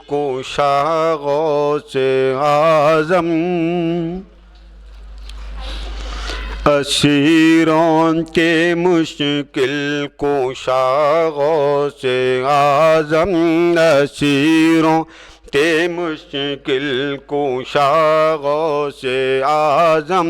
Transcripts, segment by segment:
کوشا غوث اعظم، اسیروں کے مشکل کوشا غوث اعظم، اسیروں کے مشکل کوشا غوث اعظم،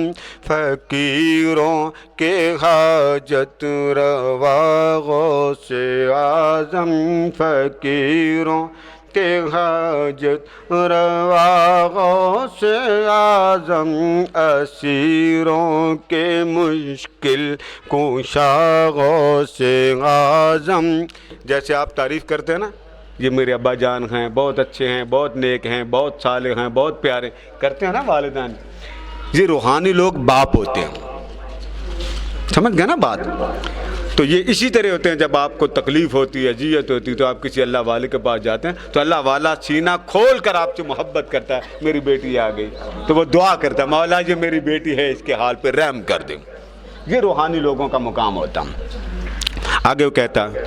فقیروں کے حاجت روا غوث اعظم، فقیروں کے حاجت روا غوث اعظم، اسیروں کے مشکل کوشا غوث اعظم۔ جیسے آپ تعریف کرتے ہیں نا، یہ میرے ابا جان ہیں، بہت اچھے ہیں، بہت نیک ہیں، بہت صالح ہیں، بہت پیارے کرتے ہیں نا والدین، یہ روحانی لوگ باپ ہوتے ہیں، سمجھ گئے نا بات؟ تو یہ اسی طرح ہوتے ہیں، جب آپ کو تکلیف ہوتی ہے، اذیت ہوتی ہے، تو آپ کسی اللہ والے کے پاس جاتے ہیں تو اللہ والا سینہ کھول کر آپ سے محبت کرتا ہے، میری بیٹی آ گئی تو وہ دعا کرتا ہے، مولا یہ میری بیٹی ہے، اس کے حال پہ رحم کر دیں۔ یہ روحانی لوگوں کا مقام ہوتا ہے۔ آگے وہ کہتا ہے،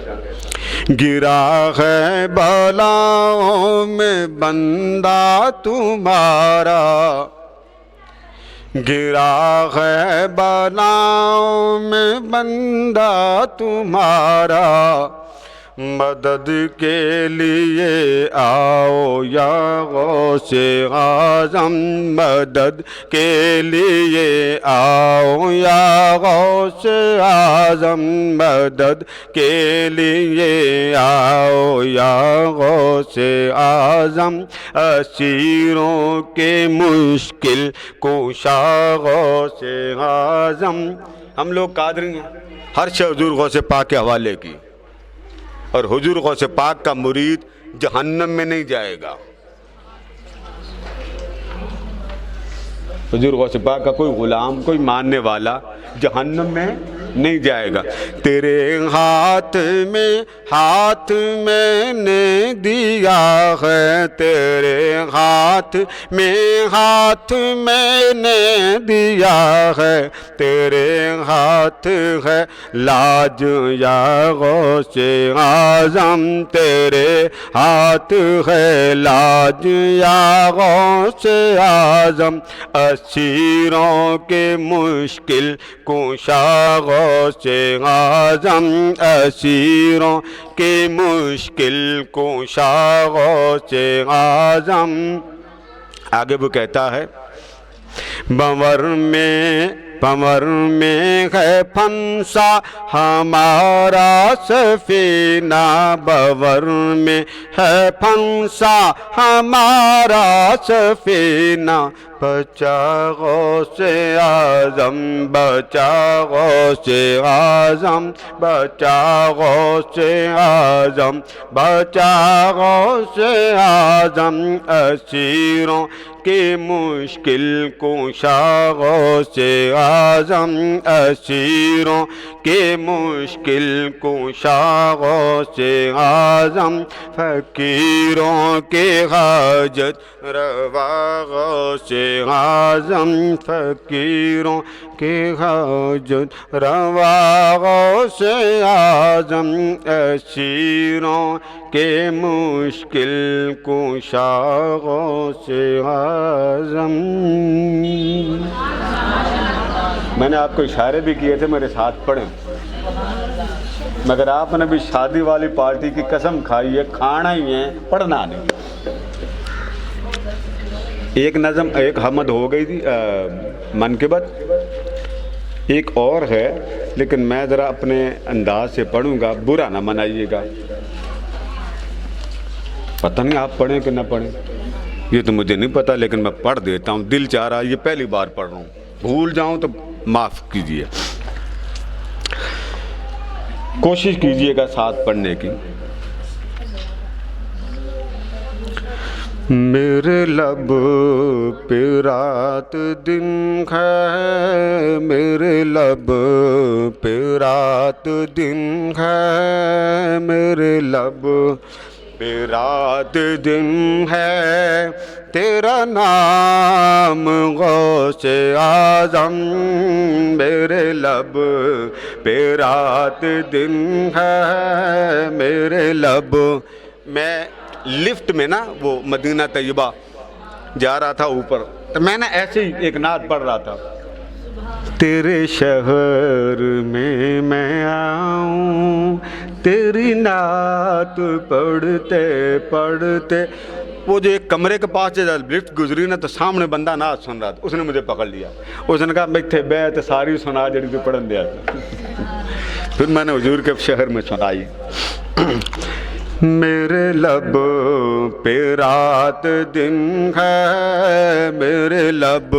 گرا ہے بلاؤں میں بندہ تمہارا، گرا ہے بلاؤں میں بندہ تمہارا، مدد کے لیے آؤ یا غوث اعظم، مدد کے لیے آؤ یا غوث اعظم، مدد کے لیے آؤ یا غوث اعظم، اسیروں کے مشکل کوشا غوث اعظم۔ ہم لوگ قادری ہیں، ہر شے حضور غوث پاک کے حوالے کی، اور حضور غوث پاک کا مرید جہنم میں نہیں جائے گا، حضور غوث پاک کا کوئی غلام، کوئی ماننے والا جہنم میں نہیں جائے گا۔ تیرے ہاتھ میں نے دیا ہے، تیرے ہاتھ میں نے دیا ہے، تیرے ہاتھ ہے لاج یا غوث اعظم، تیرے ہاتھ ہے لاج یا غوث اعظم، اسیروں کے مشکل کوشا غوث اعظم، اسیروں کے مشکل کوشا غوث اعظم۔ آگے وہ کہتا ہے، بنور میں ہے پھنسا ہمارا سفینہ، بنور میں ہے پھنسا ہمارا سفینہ، بچا غوث اعظم، بچا غوث اعظم، بچا غوث اعظم، بچا غوث اعظم، اسیروں کے مشکل کوشا غوث اعظم، اسیروں کے مشکل کوشا غوث اعظم، فقیروں کے حاجت روا غوث اعظم، فقیروں کے حاجت روا غوث اعظم، اسیروں کے مشکل کوشا غوث اعظم۔ میں نے آپ کو اشارے بھی کیے تھے، میرے ساتھ پڑھیں، مگر آپ نے بھی شادی والی پارٹی کی قسم کھائی ہے، کھانا ہی ہے، پڑھنا نہیں۔ ایک نظم، ایک حمد ہو گئی تھی منقبت، ایک اور ہے، لیکن میں ذرا اپنے انداز سے پڑھوں گا، برا نہ منائیے گا۔ پتہ نہیں آپ پڑھیں کہ نہ پڑھیں، یہ تو مجھے نہیں پتا، لیکن میں پڑھ دیتا ہوں، دل چاہ رہا، یہ پہلی بار پڑھ رہا ہوں، بھول جاؤں تو معاف کیجیے، کوشش کیجیے گا ساتھ پڑھنے کی۔ میرے لب پہ رات دن ہے، میرے لب پہ رات دن ہے، میرے لب پہ رات دن ہے، تیرا نام غوث اعظم، میرے لب پہ رات دن ہے، میرے لب میں لفٹ میں نا وہ مدینہ طیبہ جا رہا تھا اوپر، تو میں نے ایسے ہی ایک نعت پڑھ رہا تھا، تیرے شہر میں آؤں تیری نعت پڑھتے پڑھتے، وہ جو ایک کمرے کے پاس سے لفٹ گزری نا تو سامنے بندہ نعت سن رہا تھا، اس نے مجھے پکڑ لیا، اس نے کہا بیٹھے بیت ساری سنا جڑی تو پڑھن دیا تھا۔ پھر میں نے حضور کے شہر میں سنائی، میرے لب پہ رات دن ہے، میرے لب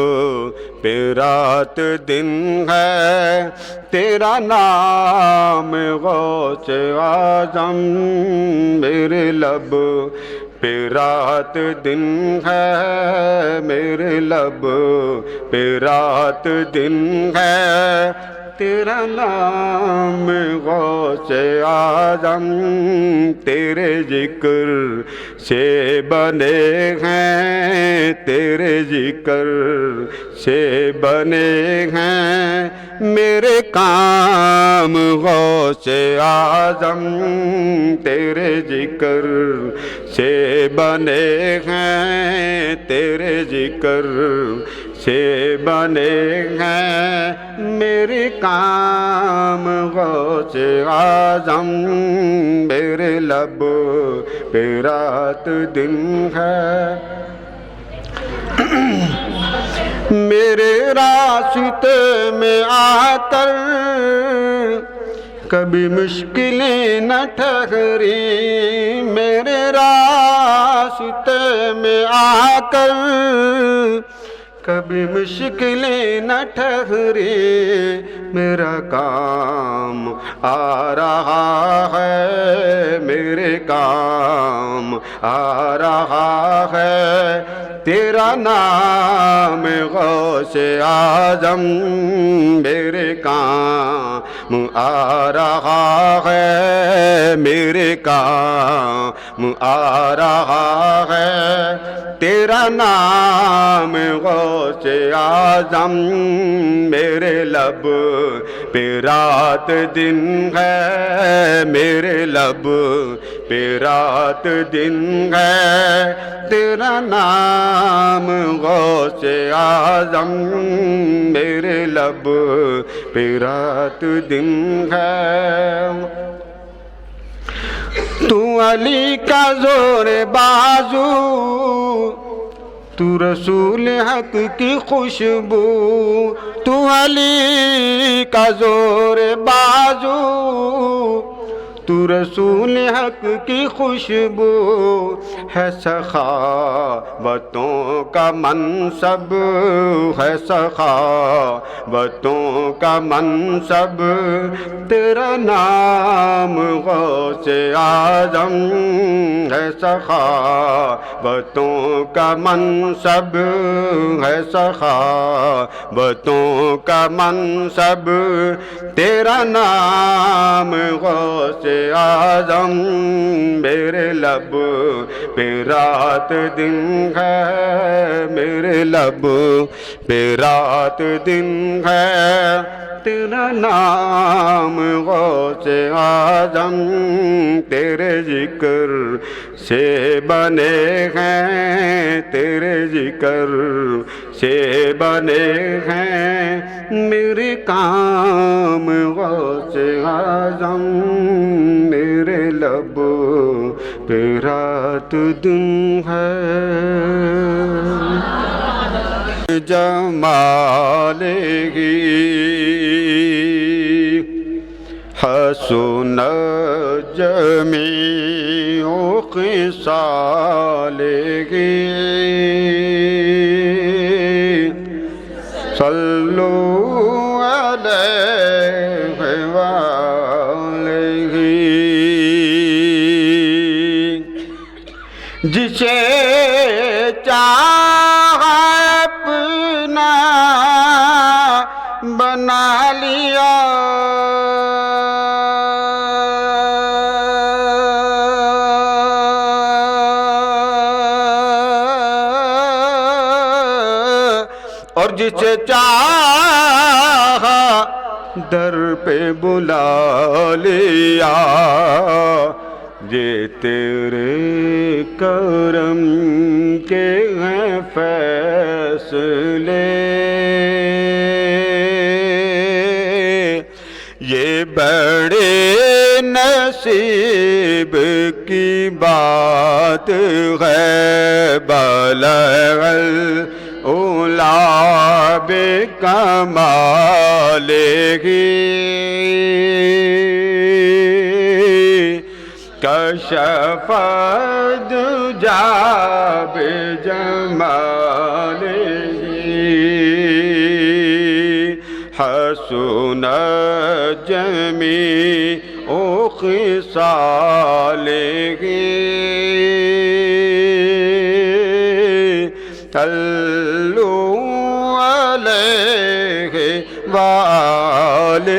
پہ رات دن ہے، تیرا نام غوث اعظم، میرے لب پہ رات دن ہے، میرے لب پہ رات دن ہے، تیرا نام غوث اعظم، تیرے ذکر سے بنے ہیں، تیرے ذکر سے بنے ہیں میرے کام غوث اعظم، تیرے ذکر سے بنے ہیں، تیرے ذکر سے بنے ہیں میرے کام غوث اعظم، میرے لب پہ رات دن ہے، میرے راستے میں آ کر کبھی مشکلیں نہ ٹھہری، میرے راستے میں آ کر کبھی مشکلیں نہ ٹھہری، میرا کام آ رہا ہے، میرے کام آ رہا ہے، تیرا نام غوث اعظم، میرے کام آ رہا ہے، میرے کام آ رہا ہے، تیرا نام غوث اعظم، میرے لب پہ رات دن ہے، میرے لب پہ رات دن ہے، تیرا نام غوث اعظم، میرے لب پہ رات دن ہے، تو علی کا زور بازو، تو رسول حق کی خوشبو، تو علی کا زور بازو، تو رسول حق کی خوشبو، ہے سخاوتوں کا منصب، ہے سخاوتوں کا منصب، تیرا نام غوث اعظم، ہے سخاوتوں کا منصب، ہے سخاوتوں کا منصب، تیرا نام غوث اعظم، میرے لب پہ رات دن ہے، میرے لب پہ رات دن ہے، تیرا نام غوث اعظم، تیرے ذکر سے بنے ہیں، تیرے ذکر سے بنے ہیں میرے کام غوث اعظم، میرے لب پہ رات دن ہے، جمالہ حسن جمیع خصالہ، صلو علیہ وآلہ، جسے چاہا اپنا بنا لیا، اور جسے چاہا در پہ بلا لیا، یہ تیرے کرم کے ہیں فیصلے، یہ بڑے نصیب کی بات ہے، بلغ العلا بکمالہ، کشف الدجی بجمالہ، حسن جمیع خصالہ، صلوا علیہ وآلہ،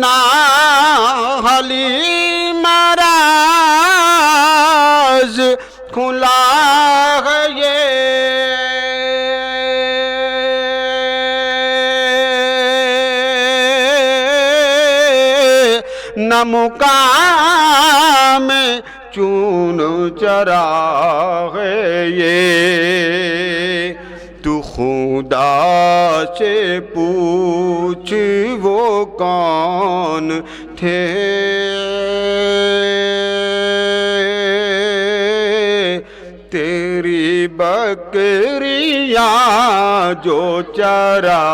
ناحلی مراز کھلا ہے یہ، نہ مقام چون چرا ہے یہ، تو خدا سے پوچھ وہ کون تھے، تیری بکریاں جو چرا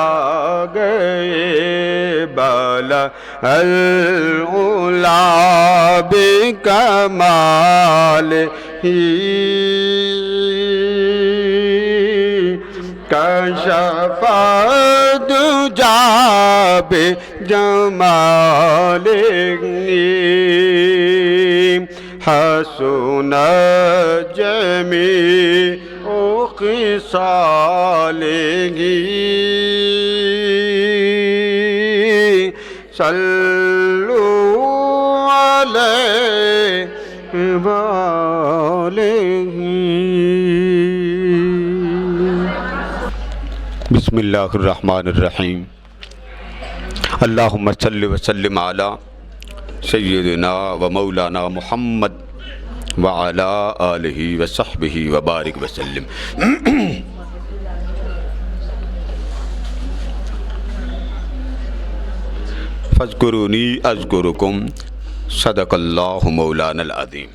گئے، بلغ العلا بکمالہ، کشف الدجی بجمالہ، حسن جمیع خصالہ، صلوا علیہ وآلہ۔ بسم اللہ الرحمن الرحیم، اللہم صلی وسلم علی سیدنا و مولانا محمد وعلی آلہ وصحبہ وبارک وسلم۔ فاذکرونی اذکرکم، صدق اللہ مولانا العظیم۔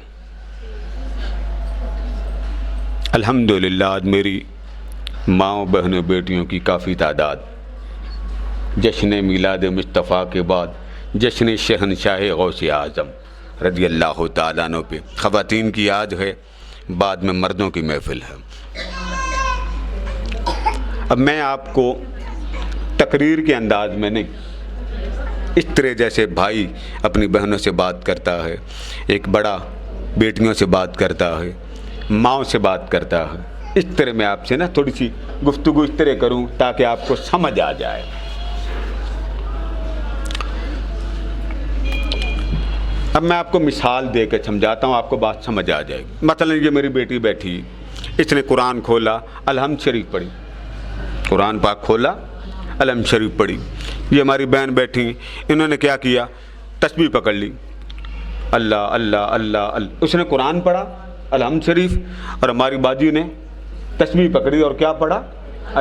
الحمدللہ آج میری ماں بہنوں بیٹیوں کی کافی تعداد جشن میلاد مصطفیٰ کے بعد جشن شہنشاہ غوث اعظم رضی اللہ تعالیٰ عنہ پہ خواتین کی یاد ہے، بعد میں مردوں کی محفل ہے۔ اب میں آپ کو تقریر کے انداز میں نہیں، اس طرح جیسے بھائی اپنی بہنوں سے بات کرتا ہے، ایک بڑا بیٹیوں سے بات کرتا ہے، ماؤں سے بات کرتا ہے، اس طرح میں آپ سے نا تھوڑی سی گفتگو اس طرح کروں تاکہ آپ کو سمجھ آ جائے۔ اب میں آپ کو مثال دے کے سمجھاتا ہوں، آپ کو بات سمجھ آ جائے گی۔ مثلا یہ میری بیٹی بیٹھی، اس نے قرآن کھولا، الحمد شریف پڑھی، قرآن پاک کھولا، الحمد شریف پڑھی۔ یہ ہماری بہن بیٹھی، انہوں نے کیا کیا، تسبیح پکڑ لی، اللہ اللہ اللہ اللہ، اس نے قرآن پڑھا الحمد شریف، اور ہماری باجی نے تسبیح پکڑی اور کیا پڑھا،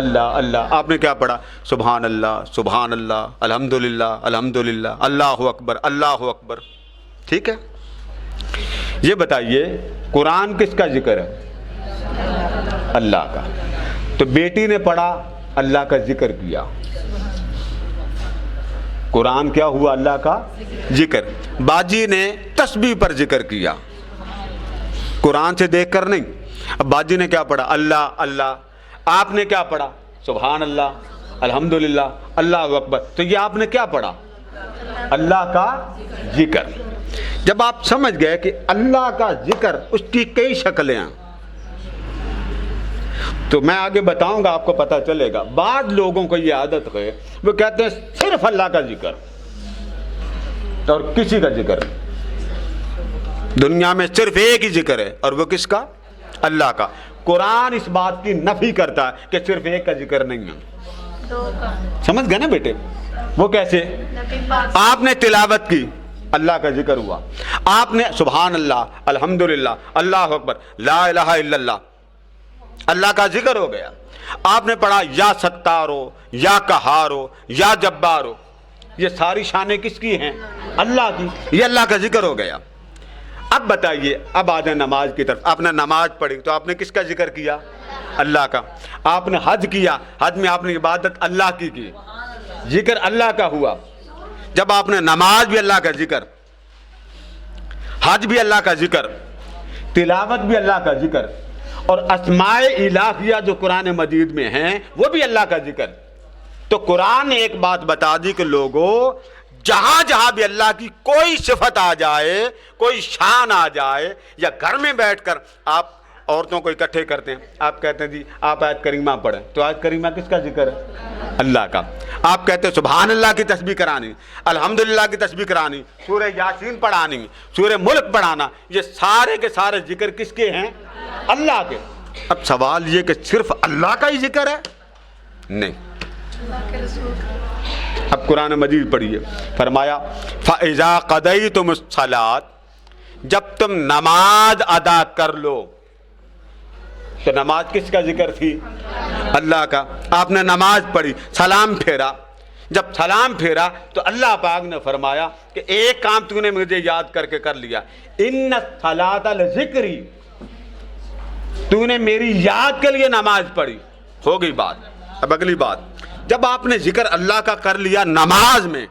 اللہ اللہ۔ آپ نے کیا پڑھا، سبحان اللہ سبحان اللہ، الحمدللہ الحمدللہ، اللہ اکبر اللہ اکبر۔ ٹھیک ہے، یہ بتائیے قرآن کس کا ذکر ہے، اللہ کا۔ تو بیٹی نے پڑھا، اللہ کا ذکر کیا، قرآن کیا ہوا، اللہ کا ذکر۔ باجی نے تسبیح پر ذکر کیا، قرآن سے دیکھ کر نہیں۔ اب باجی نے کیا پڑھا، اللہ اللہ۔ آپ نے کیا پڑھا، سبحان اللہ الحمدللہ اللہ اکبر۔ تو یہ آپ نے کیا پڑھا، اللہ کا ذکر۔ جب آپ سمجھ گئے کہ اللہ کا ذکر اس کی کئی شکلیں ہیں، تو میں آگے بتاؤں گا، آپ کو پتہ چلے گا۔ بعض لوگوں کو یہ عادت ہے، وہ کہتے ہیں صرف اللہ کا ذکر اور کسی کا ذکر نہیں، دنیا میں صرف ایک ہی ذکر ہے، اور وہ کس کا، اللہ کا۔ قرآن اس بات کی نفی کرتا ہے کہ صرف ایک کا ذکر نہیں ہے۔ سمجھ گئے نا بیٹے، وہ کیسے، آپ نے تلاوت کی، اللہ کا ذکر ہوا. آپ نے سبحان اللہ, الحمدللہ, اللہ اکبر, لا الہ الا اللہ, اللہ کا ذکر ہو گیا. آپ نے پڑھا یا ستار ہو, یا قہار ہو, یا جبار ہو, یہ ساری شانیں کس کی ہیں؟ اللہ کی. یہ اللہ کا ذکر ہو گیا. اب بتائیے, اب آ جائیں نماز کی طرف. آپ نے نماز پڑھی تو آپ نے کس کا ذکر کیا؟ اللہ کا. آپ نے حج کیا, حج میں آپ نے عبادت اللہ کی, ذکر اللہ کا ہوا. جب آپ نے نماز بھی اللہ کا ذکر, حج بھی اللہ کا ذکر, تلاوت بھی اللہ کا ذکر, اور اسماء الہیہ جو قرآن مجید میں ہیں وہ بھی اللہ کا ذکر. تو قرآن نے ایک بات بتا دی کہ لوگوں, جہاں جہاں بھی اللہ کی کوئی صفت آ جائے, کوئی شان آ جائے, یا گھر میں بیٹھ کر آپ عورتوں کو اکٹھے کرتے ہیں, آپ کہتے ہیں جی آپ آیت کریمہ پڑھیں, تو آیت کریمہ کس کا ذکر ہے؟ اللہ کا. آپ کہتے ہیں سبحان اللہ کی تسبیح کرانی, الحمدللہ کی تسبیح کرانی, سورہ یاسین پڑھانی, سورہ ملک پڑھانا, یہ سارے کے سارے ذکر کس کے ہیں؟ اللہ کے. اب سوال یہ کہ صرف اللہ کا ہی ذکر ہے؟ نہیں. اب قرآن مجید پڑھیے, فرمایا فَإِذَا قَضَيْتُمُ الصَّلَاةَ, جب تم نماز ادا کر لو. تو نماز کس کا ذکر تھی؟ اللہ کا. آپ نے نماز پڑھی, سلام پھیرا, جب سلام پھیرا تو اللہ پاک نے فرمایا کہ ایک کام تو نے مجھے یاد کر کے کر لیا, ان الصلاۃ لذکری, تو نے میری یاد کے لیے نماز پڑھی. ہو گئی بات. اب اگلی بات, جب آپ نے ذکر اللہ کا کر لیا نماز میں,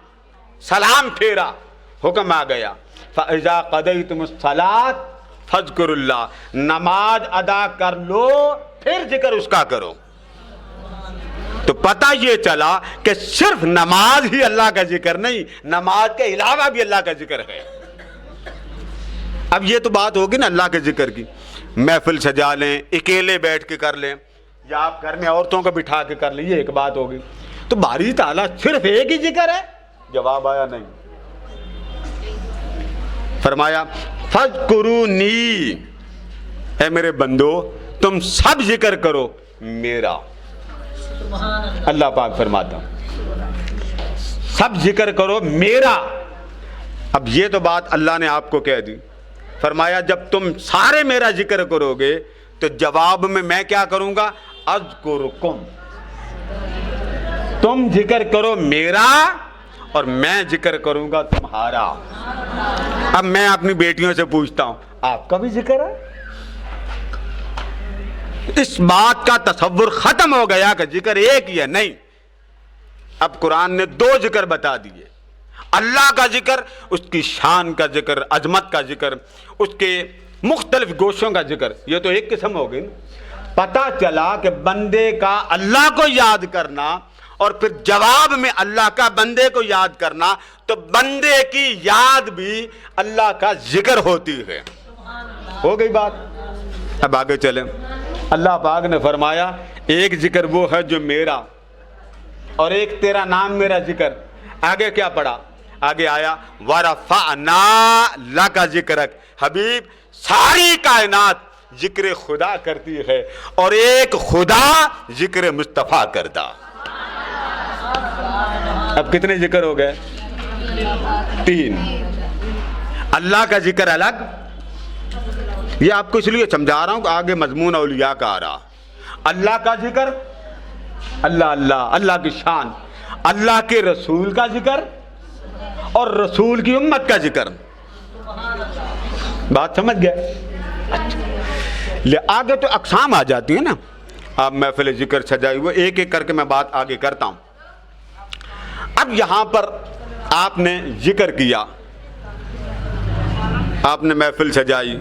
سلام پھیرا, حکم آ گیا فَإِذَا قَضَيْتُمُ الصَّلَاةَ فَاذْكُرُوا اللَّهَ, نماز ادا کر لو پھر ذکر اس کا کرو. تو پتہ یہ چلا کہ صرف نماز ہی اللہ کا ذکر نہیں, نماز کے علاوہ بھی اللہ کا ذکر ہے. اب یہ تو بات ہوگی نا اللہ کے ذکر کی, محفل سجا لیں, اکیلے بیٹھ کے کر لیں, یا آپ گھر میں عورتوں کو بٹھا کے کر لیں, یہ ایک بات ہوگی. تو باری تعالیٰ صرف ایک ہی ذکر ہے؟ جواب آیا نہیں. فرمایا فَاذْكُرُونِی, اے میرے بندو تم سب ذکر کرو میرا. اللہ پاک فرماتا سب ذکر کرو میرا. اب یہ تو بات اللہ نے آپ کو کہہ دی. فرمایا جب تم سارے میرا ذکر کرو گے تو جواب میں کیا کروں گا؟ اذکرکم, تم ذکر کرو میرا اور میں ذکر کروں گا تمہارا. اب میں اپنی بیٹیوں سے پوچھتا ہوں, آپ کا بھی ذکر ہے؟ اس بات کا تصور ختم ہو گیا کہ ذکر ایک ہی ہے. نہیں, اب قرآن نے دو ذکر بتا دیے, اللہ کا ذکر, اس کی شان کا ذکر, عظمت کا ذکر, اس کے مختلف گوشوں کا ذکر. یہ تو ایک قسم ہو گئی. پتہ چلا کہ بندے کا اللہ کو یاد کرنا اور پھر جواب میں اللہ کا بندے کو یاد کرنا, تو بندے کی یاد بھی اللہ کا ذکر ہوتی ہے. ہو گئی بات. اب آگے چلیں. اللہ پاک نے فرمایا ایک ذکر وہ ہے جو میرا, اور ایک تیرا نام میرا ذکر. آگے کیا پڑھا؟ آگے آیا وَرَفَعْنَا لَكَ ذِكْرَكَ. حبیب ساری کائنات ذکر خدا کرتی ہے, اور ایک خدا ذکر مصطفیٰ کرتا. اب کتنے ذکر ہو گئے؟ 3. اللہ کا ذکر الگ, یہ آپ کو اس لیے سمجھا رہا ہوں کہ آگے مضمون اولیاء کا آ رہا. اللہ کا ذکر, اللہ اللہ, اللہ کی شان, اللہ کے رسول کا ذکر, اور رسول کی امت کا ذکر. بات سمجھ گئے؟ اچھا, آگے تو اقسام آ جاتی ہیں نا. اب محفل ذکر سجائی ہوئے, ایک ایک کر کے میں بات آگے کرتا ہوں. اب یہاں پر آپ نے ذکر کیا, آپ نے محفل سجائی,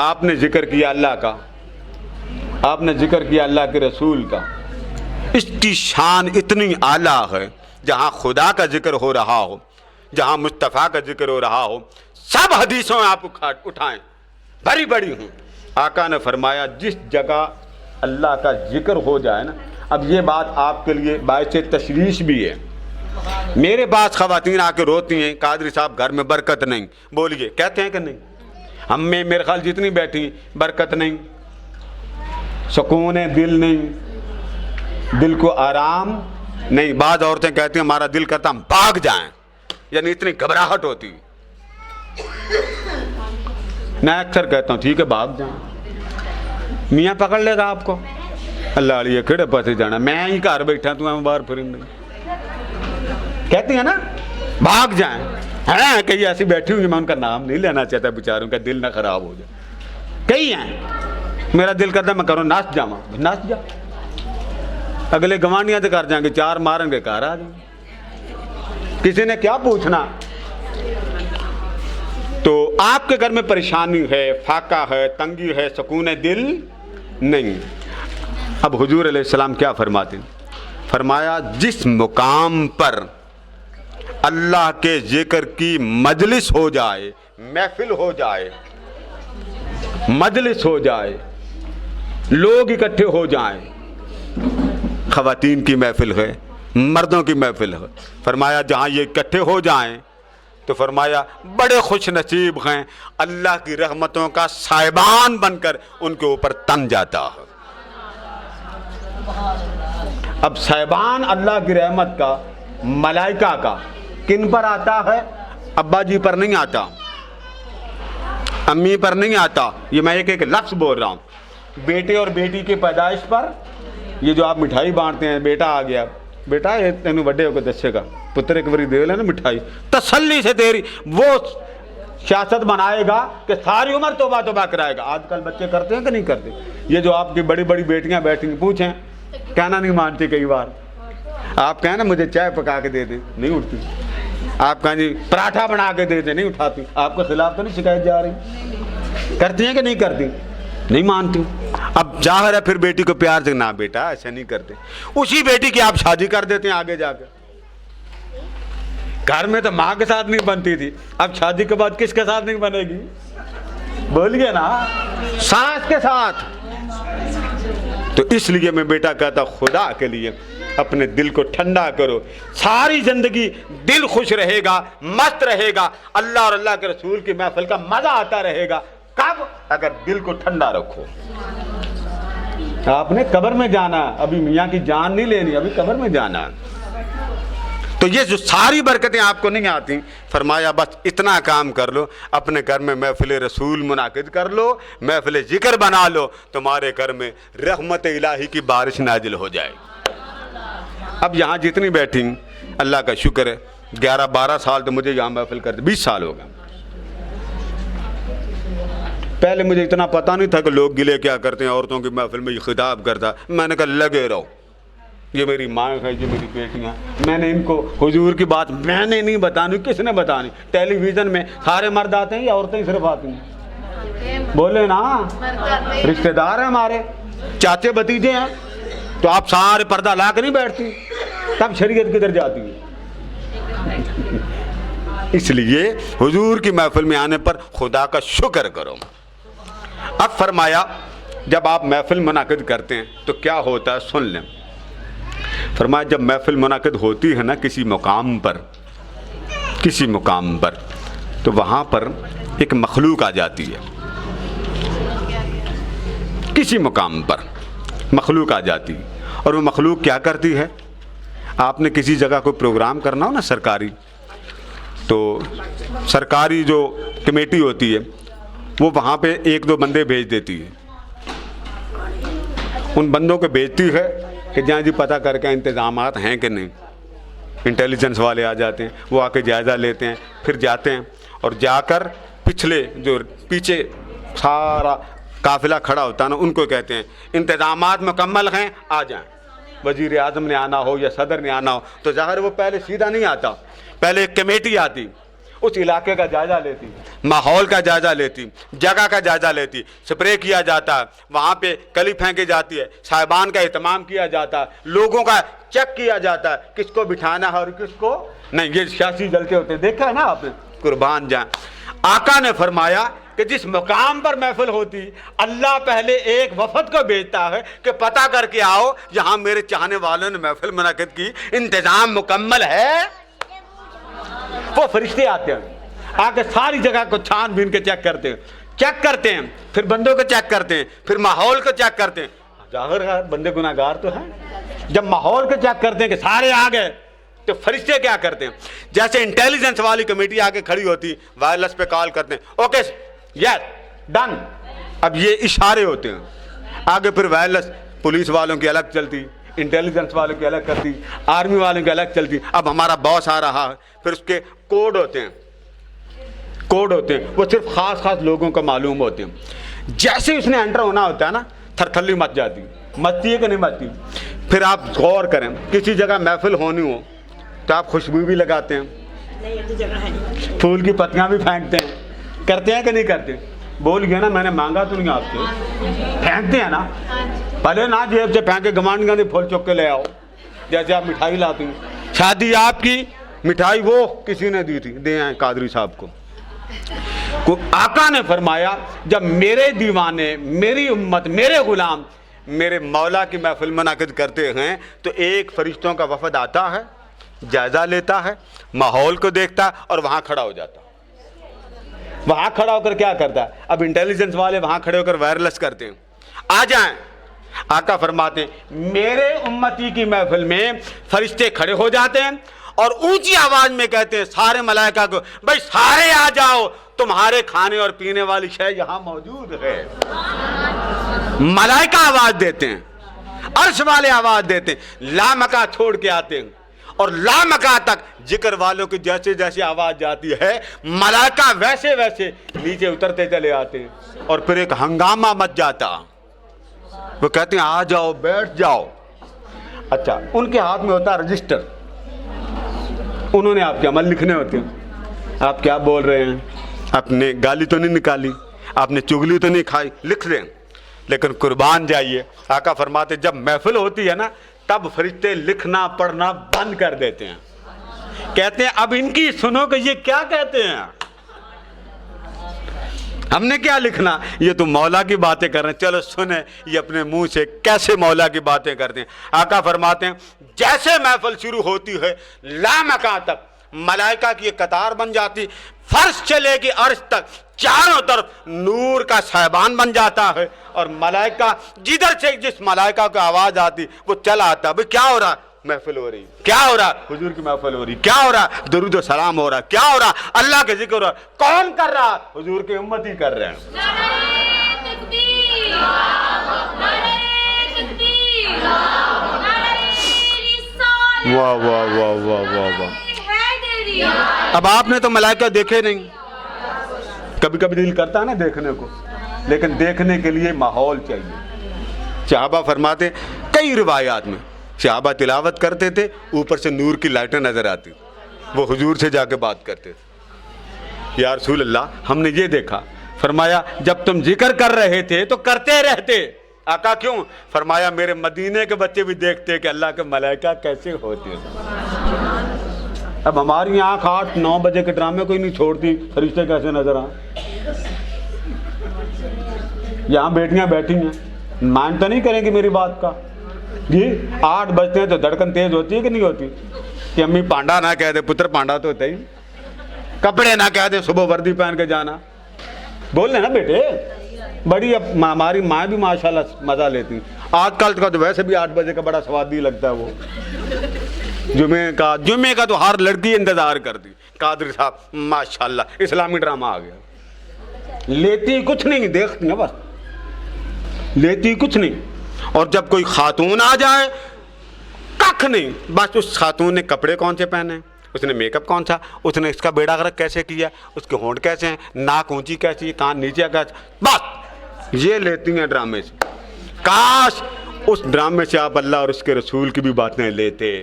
آپ نے ذکر کیا اللہ کا, آپ نے ذکر کیا اللہ کے رسول کا. اس کی شان اتنی اعلیٰ ہے, جہاں خدا کا ذکر ہو رہا ہو, جہاں مصطفیٰ کا ذکر ہو رہا ہو, سب حدیثوں میں آپ اٹھائیں, بڑی بڑی ہوں. آقا نے فرمایا جس جگہ اللہ کا ذکر ہو جائے نا, اب یہ بات آپ کے لیے باعث تشویش بھی ہے. میرے پاس خواتین آ کے روتی ہیں, قادری صاحب گھر میں برکت نہیں. بولیے, کہتے ہیں کہ نہیں؟ ہم میں میرے خیال جتنی بیٹھی, برکت نہیں, سکون دل نہیں, دل کو آرام نہیں. بعض عورتیں کہتی ہیں ہمارا دل کرتا ہم بھاگ جائیں, یعنی اتنی گھبراہٹ ہوتی. میں اکثر کہتا ہوں ٹھیک ہے بھاگ جائیں, میاں پکڑ لے گا آپ کو, اللہ علیہ کہڑے پاسے جانا, میں ہی گھر بیٹھا تو باہر پھریں, کہتی ہیں نا بھاگ جائیں. ہاں کئی ایسی بیٹھی ہوئی, میں ان کا نام نہیں لینا چاہتا, بیچاروں کا دل نہ خراب ہو جائے. کئی ہیں میرا دل کرتا میں کروں ناچ جاواں, ناچ جا, اگلے گوانیاں تو کر جائیں گے, چار ماریں گے گھر آ جائیں گے, کسی نے کیا پوچھنا. تو آپ کے گھر میں پریشانی ہے, فاقہ ہے, تنگی ہے, سکون دل نہیں. اب حضور علیہ السلام کیا فرماتے ہیں؟ فرمایا جس مقام پر اللہ کے ذکر کی مجلس ہو جائے, محفل ہو جائے, مجلس ہو جائے, لوگ اکٹھے ہو جائیں, خواتین کی محفل ہے, مردوں کی محفل ہے, فرمایا جہاں یہ اکٹھے ہو جائیں تو فرمایا بڑے خوش نصیب ہیں, اللہ کی رحمتوں کا سائبان بن کر ان کے اوپر تن جاتا ہے. اب سائبان اللہ کی رحمت کا, ملائکہ کا کن پر آتا ہے؟ ابا جی پر نہیں آتا, امی پر نہیں آتا, یہ میں ایک لفظ بول رہا ہوں. بیٹے اور بیٹی کی پیدائش پر, یہ جو آپ مٹھائی بانٹتے ہیں, بیٹا آ گیا, بیٹا یہ تینوں بڑے ہو کے دسے گا, پتر ایک باری دے لینا مٹھائی, تسلی سے تیری وہ سیاست بنائے گا کہ ساری عمر توبہ توبہ کرائے گا. آج کل بچے کرتے ہیں کہ نہیں کرتے؟ یہ جو آپ کی بڑی بڑی بیٹیاں بیٹھی ہیں, پوچھیں کہنا نہیں مانتی. کئی بار آپ کہیں نا مجھے چائے پکا کے دے دیں, نہیں اٹھتی. آپ کہیں جی پراٹھا بنا کے دے دیں, نہیں اٹھاتی. آپ کے خلاف تو نہیں شکایت جا رہی؟ کرتی ہیں کہ نہیں کرتی؟ نہیں مانتی. اب ظاہر ہے پھر بیٹی کو پیار سے, نہ بیٹا ایسے نہیں کرتے. اسی بیٹی کی آپ شادی کر دیتے ہیں آگے جا کے. گھر میں تو ماں کے ساتھ نہیں بنتی تھی, اب شادی کے بعد کس کے ساتھ نہیں بنے گی؟ بولیے نا, ساس کے ساتھ. تو اس لیے میں بیٹا کہتا خدا کے لیے اپنے دل کو ٹھنڈا کرو, ساری زندگی دل خوش رہے گا, مست رہے گا, اللہ اور اللہ کے رسول کی محفل کا مزہ آتا رہے گا. کب؟ اگر دل کو ٹھنڈا رکھو. آپ نے قبر میں جانا, ابھی میاں کی جان نہیں لینی, ابھی قبر میں جانا. تو یہ جو ساری برکتیں آپ کو نہیں آتی, فرمایا بس اتنا کام کر لو, اپنے گھر میں محفل رسول منعقد کر لو, محفل ذکر بنا لو, تمہارے گھر میں رحمت الہی کی بارش نازل ہو جائے. اب یہاں جتنی بیٹھی, اللہ کا شکر ہے, 11-12 سال تو مجھے یہاں محفل کرتے, 20 سال ہو گئے. پہلے مجھے اتنا پتہ نہیں تھا کہ لوگ گلے کیا کرتے ہیں عورتوں کی محفل میں, یہ خطاب کرتا. میں نے کہا لگے رہو, یہ میری ماں ہے, یہ میری بیٹیاں, میں نے ان کو حضور کی بات میں نے نہیں بتانی, کس نے بتانی؟ ٹیلی ویژن میں سارے مرد آتے ہیں یا عورتیں ہی صرف آتی ہیں؟ بولے نا, رشتہ دار ہیں ہمارے, چاچے بھتیجے ہیں, تو آپ سارے پردہ لا کے نہیں بیٹھتی, تب شریعت کدھر جاتی ہے؟ اس لیے حضور کی محفل میں آنے پر خدا کا شکر کرو. اب فرمایا جب آپ محفل منعقد کرتے ہیں تو کیا ہوتا ہے, سن لیں. فرمایا جب محفل منعقد ہوتی ہے نا کسی مقام پر, کسی مقام پر, تو وہاں پر ایک مخلوق آ جاتی ہے. کسی مقام پر مخلوق آ جاتی ہے, اور وہ مخلوق کیا کرتی ہے؟ آپ نے کسی جگہ کوئی پروگرام کرنا ہو نا سرکاری, تو سرکاری جو کمیٹی ہوتی ہے وہ وہاں پہ 1-2 بندے بھیج دیتی ہے. ان بندوں کو بھیجتی ہے کہ جہاں جی پتہ کر کے انتظامات ہیں کہ نہیں. انٹیلیجنس والے آ جاتے ہیں, وہ آ کے جائزہ لیتے ہیں, پھر جاتے ہیں اور جا کر پچھلے جو پیچھے سارا قافلہ کھڑا ہوتا ہے نا, ان کو کہتے ہیں انتظامات مکمل ہیں, آ جائیں. وزیر اعظم نے آنا ہو یا صدر نے آنا ہو تو ظاہر وہ پہلے سیدھا نہیں آتا, پہلے ایک کمیٹی آتی, اس علاقے کا جائزہ لیتی, ماحول کا جائزہ لیتی, جگہ کا جائزہ لیتی, سپرے کیا جاتا ہے, وہاں پہ کلی پھینکی جاتی ہے, صاحبان کا اہتمام کیا جاتا ہے, لوگوں کا چیک کیا جاتا ہے کس کو بٹھانا ہے اور کس کو نہیں. یہ سیاسی جلتے ہوتے دیکھا ہے نا آپ نے, قربان جائیں. آقا نے فرمایا کہ جس مقام پر محفل ہوتی, اللہ پہلے ایک وفد کو بھیجتا ہے کہ پتہ کر کے آؤ یہاں میرے چاہنے والوں نے محفل منعقد کی, انتظام مکمل ہے. وہ فرشتے آتے ہیں, آ کے ساری جگہ کو چھان بین کے چیک کرتے ہیں, پھر بندوں کو چیک کرتے ہیں, پھر ماحول کو چیک کرتے ہیں. ظاہر ہے بندے گناہگار تو ہیں. جب ماحول کو چیک کرتے ہیں کہ سارے آ گئے تو فرشتے کیا کرتے ہیں؟ جیسے انٹیلیجنس والی کمیٹی آگے کھڑی ہوتی، وائرلیس پہ کال کرتے ہیں، اوکے یس ڈن. اب یہ اشارے ہوتے ہیں. آگے پھر وائرلیس پولیس والوں کی الگ چلتی، انٹیلیجنس والوں کی الگ کرتی، آرمی والوں کی الگ چلتی. اب ہمارا باس آ رہا ہے، پھر اس کے کوڈ ہوتے ہیں، وہ صرف خاص خاص لوگوں کو معلوم ہوتے ہیں. جیسے اس نے انٹر ہونا ہوتا ہے نا، تھرتھلی مچ جاتی، مچتی ہے کہ نہیں مچتی؟ پھر آپ غور کریں، کسی جگہ محفل ہونی ہو تو آپ خوشبو بھی لگاتے ہیں، پھول کی پتیاں بھی پھینکتے ہیں، کرتے ہیں کہ نہیں کرتے؟ بول گیا نا میں نے مانگا تو نہیں آپ سے، پھینکتے ہیں نا. پہلے نہ جیب سے پھینک کے گمانڈ گاندھی پھول چک کے لے آؤ، جیسے آپ مٹھائی لاتے ہیں. شادی آپ کی، مٹھائی وہ کسی نے دی تھی، دے آئیں قادری صاحب کو. آقا نے فرمایا جب میرے دیوانے، میری امت، میرے غلام میرے مولا کی محفل منعقد کرتے ہیں تو ایک فرشتوں کا وفد آتا ہے، جائزہ لیتا ہے، ماحول کو دیکھتا ہے اور وہاں کھڑا ہو جاتا ہے. وہاں کھڑا ہو کر کیا کرتا ہے؟ اب انٹیلیجنس والے وہاں کھڑے ہو کر وائرلیس کرتے ہیں، آ جائیں. آقا فرماتے ہیں میرے امتی کی محفل میں فرشتے کھڑے ہو جاتے ہیں اور اونچی آواز میں کہتے ہیں سارے ملائکہ کو، بھائی سارے آ جاؤ، تمہارے کھانے اور پینے والی شے یہاں موجود ہے. ملائکہ آواز دیتے ہیں، عرش والے آواز دیتے ہیں، لامکہ چھوڑ کے آتے ہیں اور لامکہ تک ذکر والوں کی جیسے جیسے آواز جاتی ہے ملائکہ ویسے ویسے نیچے اترتے چلے آتے ہیں اور پھر ایک ہنگامہ مچ جاتا. وہ کہتے ہیں آ جاؤ، بیٹھ جاؤ. اچھا، ان کے ہاتھ میں ہوتا ہے رجسٹر، انہوں نے آپ کے عمل لکھنے ہوتے ہیں. آپ کیا بول رہے ہیں؟ آپ نے گالی تو نہیں نکالی، آپ نے چگلی تو نہیں کھائی، لکھ دیں. لیکن قربان جائیے، آقا فرماتے جب محفل ہوتی ہے نا تب فرشتے لکھنا پڑھنا بند کر دیتے ہیں. کہتے ہیں اب ان کی سنو کہ یہ کیا کہتے ہیں، ہم نے کیا لکھنا، یہ تو مولا کی باتیں کر رہے ہیں، چلو سنیں یہ اپنے منہ سے کیسے مولا کی باتیں کرتے ہیں. آقا فرماتے ہیں جیسے محفل شروع ہوتی ہے لامکان تک ملائکہ کی ایک قطار بن جاتی، فرش چلے گی عرش تک، چاروں طرف نور کا صحبان بن جاتا ہے اور ملائکہ جدھر سے جس ملائکہ کو آواز آتی وہ چلا آتا. بھئی کیا ہو رہا؟ محفل ہو رہی. کیا ہو رہا؟ حضور کی محفل ہو رہی. کیا ہو رہا؟ درود و سلام ہو رہا. کیا ہو رہا؟ اللہ کے ذکر ہو رہا. کون کر رہا؟ حضور کے امت ہی کر رہے ہیں. نعرہ تکبیر، نعرہ تکبیر، نعرہ رسالت، واہ واہ واہ واہ واہ واہ. حیدری. اب آپ نے تو ملائکہ دیکھے نہیں، کبھی کبھی دل کرتا ہے نا دیکھنے کو، لیکن دیکھنے کے لیے ماحول چاہیے. صحابہ فرماتے کئی روایات میں صحابہ تلاوت کرتے تھے، اوپر سے نور کی لائٹیں نظر آتی، وہ حضور سے جا کے بات کرتے تھے، یا رسول اللہ ہم نے یہ دیکھا. فرمایا جب تم ذکر کر رہے تھے تو کرتے رہتے. آقا کیوں؟ فرمایا میرے مدینے کے بچے بھی دیکھتے کہ اللہ کے ملائکہ کیسے ہوتے ہیں. اب ہماری آنکھ 8-9 بجے کے ڈرامے کوئی نہیں چھوڑتی، فرشتے کیسے نظر آئیں. یہاں بیٹیاں بیٹھی ہیں، مان تو نہیں کریں گی میری بات کا جی. 8 بجتے ہیں تو دھڑکن تیز ہوتی ہے کہ نہیں ہوتی؟ کہ امی پانڈا نہ کہہ دے، پتر پانڈا تو ہوتا ہی. کپڑے نہ کہہ دے، صبح وردی پہن کے جانا. بول لیں نا بیٹے، بڑی اب ہماری ماں بھی ماشاءاللہ مزہ لیتی. آج کل کا تو ویسے بھی 8 بجے کا بڑا سوادی لگتا ہے. وہ جمعے کا تو ہر لڑکی انتظار کرتی. قادری صاحب ماشاءاللہ اسلامی ڈرامہ آ گیا. لیتی کچھ نہیں، دیکھتی ہیں بس، لیتی کچھ نہیں. اور جب کوئی خاتون آ جائے ککھ نہیں، بس اس خاتون نے کپڑے کون سے پہنے، اس نے میک اپ کون سا، اس نے اس کا بیڑا غرق کیسے کیا، اس کے ہونٹ کیسے ہیں، ناک اونچی کیسی ہے، کان نیچے کیسے، بس یہ لیتی ہیں ڈرامے سے. کاش اس ڈرامے سے آپ اللہ اور اس کے رسول کی بھی باتیں لیتے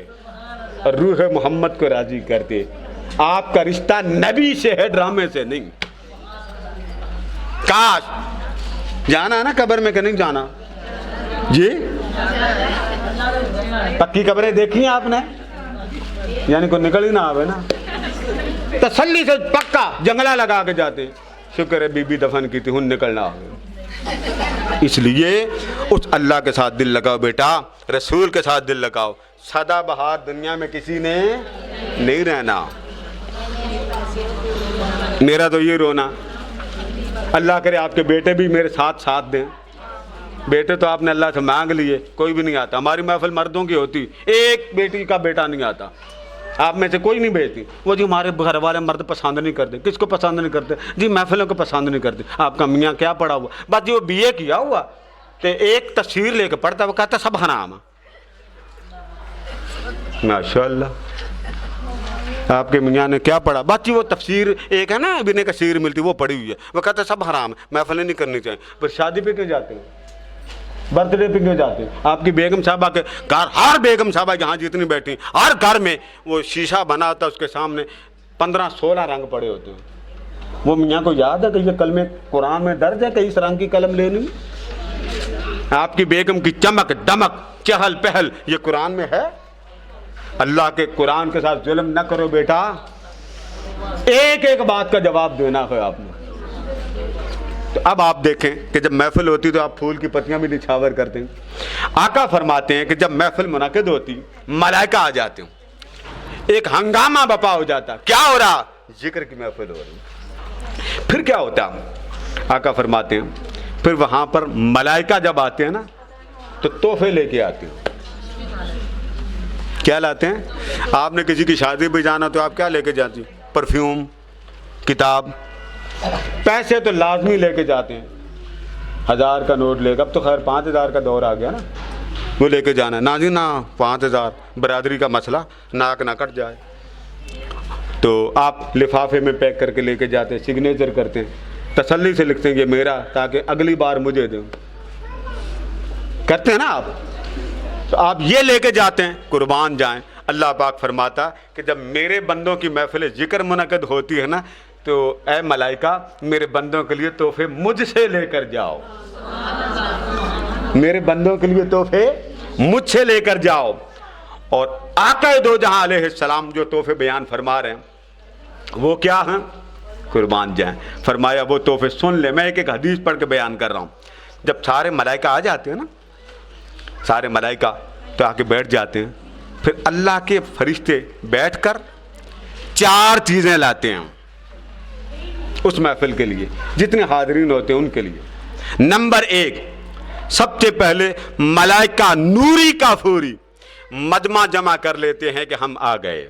اور روح محمد کو راضی کرتے. آپ کا رشتہ نبی سے ہے، ڈرامے سے نہیں. کاش. جانا ہے نا قبر میں کہ نہیں جانا جی؟ پکی قبریں دیکھی ہیں آپ نے؟ یعنی کوئی نکل ہی نہ آوے نا، تسلی سے پکا جنگلہ لگا کے جاتے. شکر ہے بی بی دفن کی تھی، ہن نکلنا آوے. اس لیے اس اللہ کے ساتھ دل لگاؤ بیٹا، رسول کے ساتھ دل لگاؤ. سدا بہار دنیا میں کسی نے نہیں رہنا. میرا تو یہ رونا، اللہ کرے آپ کے بیٹے بھی میرے ساتھ دیں. بیٹے تو آپ نے اللہ سے مانگ لیے، کوئی بھی نہیں آتا. ہماری محفل مردوں کی ہوتی، ایک بیٹی کا بیٹا نہیں آتا. آپ میں سے کوئی نہیں بھیجتی. وہ جی ہمارے گھر والے مرد پسند نہیں کرتے. کس کو پسند نہیں کرتے؟ جی محفلوں کو پسند نہیں کرتے. آپ کا میاں کیا پڑھا ہوا؟ بس جی وہ بی اے کیا ہوا تو ایک تصویر لے کے پڑھتا، وہ کہتا سب حرام ہے. ماشاء اللہ، آپ کے میاں نے کیا پڑھا؟ بس جی وہ تفسیر ایک ہے نا ابن کثیر ملتی، وہ پڑھی ہوئی ہے. وہ کہتا ہے سب حرام ہے، محفلیں نہیں کرنی چاہیے. پھر شادی پہ کیوں جاتے ہیں؟ برتھ ڈے پہ کیوں جاتے ہیں؟ آپ کی بیگم صاحبہ کے گھر، ہر بیگم صاحبہ جہاں جتنی بیٹھی ہر گھر میں وہ شیشہ بنا ہوتا ہے، اس کے سامنے 15-16 رنگ پڑے ہوتے ہیں. وہ میاں کو یاد ہے کہ یہ کلمے قرآن میں درج ہے کہ اس رنگ کی قلم لینی؟ آپ کی بیگم کی چمک دمک چہل پہل یہ قرآن میں ہے؟ اللہ کے قرآن کے ساتھ ظلم نہ کرو بیٹا. ایک ایک بات کا جواب دینا ہے آپ نے. تو اب آپ دیکھیں کہ جب محفل ہوتی تو آپ پھول کی پتیاں بھی نچھاور کرتے ہیں. آقا فرماتے ہیں کہ جب محفل منعقد ہوتی ملائکہ آ جاتے ہیں، ایک ہنگامہ بپا ہو جاتا. کیا ہو رہا؟ ذکر کی محفل ہو رہی. پھر کیا ہوتا؟ آقا فرماتے ہیں پھر وہاں پر ملائکہ جب آتے ہیں نا تو تحفے لے کے آتے ہیں. کیا لاتے ہیں؟ آپ نے کسی کی شادی پہ جانا تو آپ کیا لے کے جاتی؟ پرفیوم، کتاب. پیسے تو لازمی لے کے جاتے ہیں. 1000 کا نوٹ لے گا، اب تو خیر 5000 کا دور آ گیا نا، وہ لے کے جانا ہے. نہ جی نہ، 5000 برادری کا مسئلہ، ناک نہ کٹ جائے. تو آپ لفافے میں پیک کر کے لے کے جاتے ہیں، سگنیچر کرتے ہیں، تسلی سے لکھتے ہیں یہ میرا، تاکہ اگلی بار مجھے دیں. کرتے ہیں نا آپ؟ تو آپ یہ لے کے جاتے ہیں. قربان جائیں، اللہ پاک فرماتا کہ جب میرے بندوں کی محفل ذکر منعقد ہوتی ہے نا تو اے ملائکہ میرے بندوں کے لیے تحفے مجھ سے لے کر جاؤ. میرے بندوں کے لیے تحفے مجھ سے لے کر جاؤ. اور آقا دو جہاں علیہ السلام جو تحفے بیان فرما رہے ہیں وہ کیا ہیں؟ قربان جائیں، فرمایا وہ تحفے سن لے. میں ایک ایک حدیث پڑھ کے بیان کر رہا ہوں. جب سارے ملائکہ آ جاتے ہیں نا، سارے ملائکہ تو آ کے بیٹھ جاتے ہیں. پھر اللہ کے فرشتے بیٹھ کر 4 چیزیں لاتے ہیں اس محفل کے لیے، جتنے حاضرین ہوتے ہیں ان کے لیے. نمبر 1، سب سے پہلے ملائکہ نوری کافوری مجمع جمع کر لیتے ہیں کہ ہم آ گئے.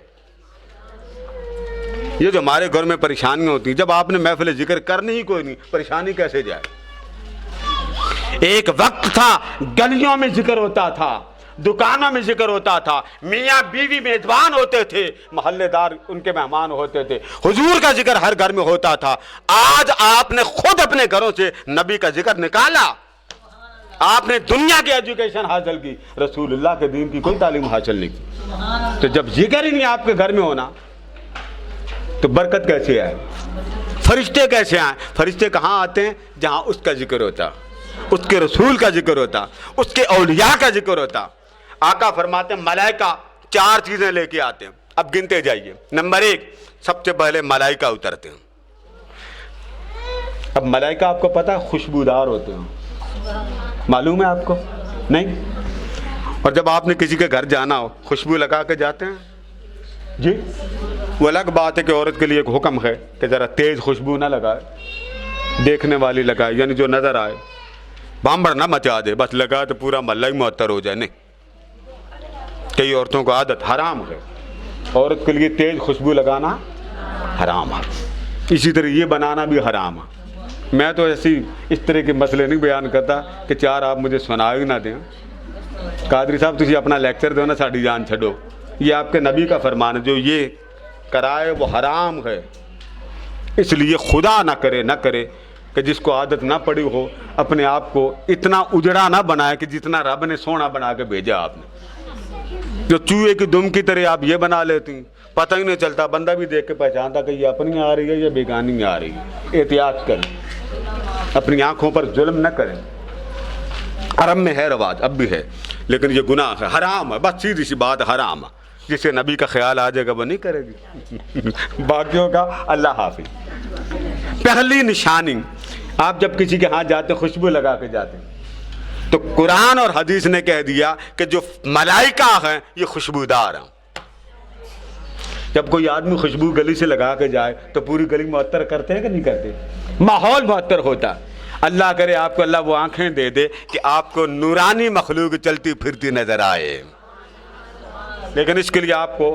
یہ جو ہمارے گھر میں پریشانیاں ہوتی ہیں، جب آپ نے محفل ذکر کرنی ہی کوئی نہیں، پریشانی کیسے جائے؟ ایک وقت تھا گلیوں میں ذکر ہوتا تھا، دکانوں میں ذکر ہوتا تھا، میاں بیوی میزبان ہوتے تھے، محلے دار ان کے مہمان ہوتے تھے، حضور کا ذکر ہر گھر میں ہوتا تھا. آج آپ نے خود اپنے گھروں سے نبی کا ذکر نکالا. آپ نے دنیا کی ایجوکیشن حاصل کی، رسول اللہ کے دین کی کوئی تعلیم حاصل نہیں کی. تو جب ذکر ہی نہیں آپ کے گھر میں ہونا تو برکت کیسے آئے؟ فرشتے کیسے آئیں؟ فرشتے کہاں آتے ہیں؟ جہاں اس کا ذکر ہوتا، اس کے رسول کا ذکر ہوتا، اس کے اولیاء کا ذکر ہوتا. آقا فرماتے ہیں ملائکہ 4 چیزیں لے کے آتے ہیں. اب گنتے جائیے. نمبر 1، سب سے پہلے ملائکہ اترتے ہیں. اب ملائکہ آپ کو پتا ہے خوشبودار ہوتے ہیں، معلوم ہے آپ کو؟ نہیں. اور جب آپ نے کسی کے گھر جانا ہو خوشبو لگا کے جاتے ہیں جی. وہ الگ بات ہے کہ عورت کے لیے ایک حکم ہے کہ ذرا تیز خوشبو نہ لگائے، دیکھنے والی لگائے، یعنی جو نظر آئے، بامبڑ نہ مچا دے، بس لگا تو پورا محلہ ہی معطر ہو جائے. نہیں، کئی عورتوں کو عادت، حرام ہے. عورت کے لیے تیز خوشبو لگانا حرام ہے. اسی طرح یہ بنانا بھی حرام ہے. میں تو اس طرح کے مسئلے نہیں بیان کرتا کہ 4 آپ مجھے سنا ہی نہ دیں. قادری صاحب تسی اپنا لیکچر دو نا، ساڑی جان چھڈو. یہ آپ کے نبی کا فرمان ہے، جو یہ کرائے وہ حرام ہے. اس لیے خدا نہ کرے کہ جس کو عادت نہ پڑی ہو اپنے آپ کو اتنا اجڑا نہ بنائے کہ جتنا رب نے سونا بنا کے بھیجا آپ نے. جو چوہے کی دم کی طرح آپ یہ بنا لیتی، پتہ ہی نہیں چلتا، بندہ بھی دیکھ کے پہچانتا کہ یہ اپنی آ رہی ہے یا بیگانی آ رہی ہے. احتیاط کریں، اپنی آنکھوں پر ظلم نہ کریں. عرب میں ہے رواج، اب بھی ہے، لیکن یہ گناہ ہے، حرام ہے. بس سیدھی سی بات، حرام ہے. جسے نبی کا خیال آ جائے گا وہ نہیں کرے گی. باقیوں کا اللہ حافظ. پہلی نشانی، آپ جب کسی کے ہاں جاتے خوشبو لگا کے جاتے تو قرآن اور حدیث نے کہہ دیا کہ جو ملائکہ ہیں یہ خوشبودار ہیں. جب کوئی آدمی خوشبو گلی سے لگا کے جائے تو پوری گلی معطر کرتے ہیں کہ نہیں کرتے؟ ماحول معطر ہوتا. اللہ کرے آپ کو اللہ وہ آنکھیں دے دے کہ آپ کو نورانی مخلوق چلتی پھرتی نظر آئے. لیکن اس کے لیے آپ کو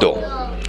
2।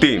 3।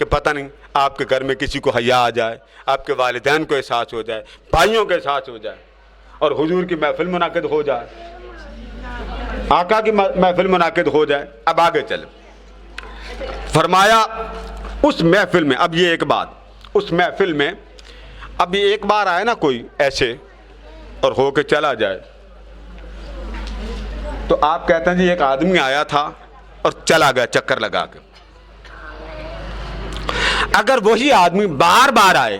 کہ پتہ نہیں آپ کے گھر میں کسی کو حیا آ جائے، آپ کے والدین کو احساس ہو جائے، بھائیوں کو احساس ہو جائے، اور حضور کی محفل منعقد ہو جائے، آقا کی محفل منعقد ہو جائے۔ اب آگے چلیں، فرمایا اس محفل میں، اب یہ ایک بات، اس محفل میں اب یہ ایک بار آئے نا کوئی ایسے اور ہو کے چلا جائے، تو آپ کہتے ہیں جی ایک آدمی آیا تھا اور چلا گیا چکر لگا کے۔ اگر وہی آدمی بار بار آئے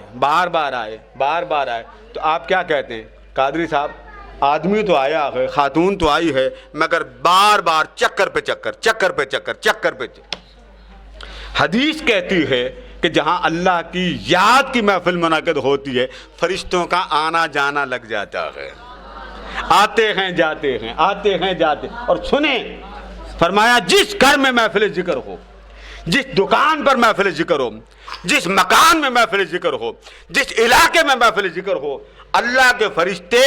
تو آپ کیا کہتے ہیں؟ قادری صاحب آدمی تو آیا ہے، خاتون تو آئی ہے، مگر بار بار چکر پہ چکر۔ حدیث کہتی ہے کہ جہاں اللہ کی یاد کی محفل منعقد ہوتی ہے فرشتوں کا آنا جانا لگ جاتا ہے، آتے ہیں جاتے ہیں۔ اور سنیں، فرمایا جس گھر میں محفل ذکر ہو، جس دکان پر محفل ذکر ہو، جس مکان میں محفل ذکر ہو، جس علاقے میں محفل ذکر ہو، اللہ کے فرشتے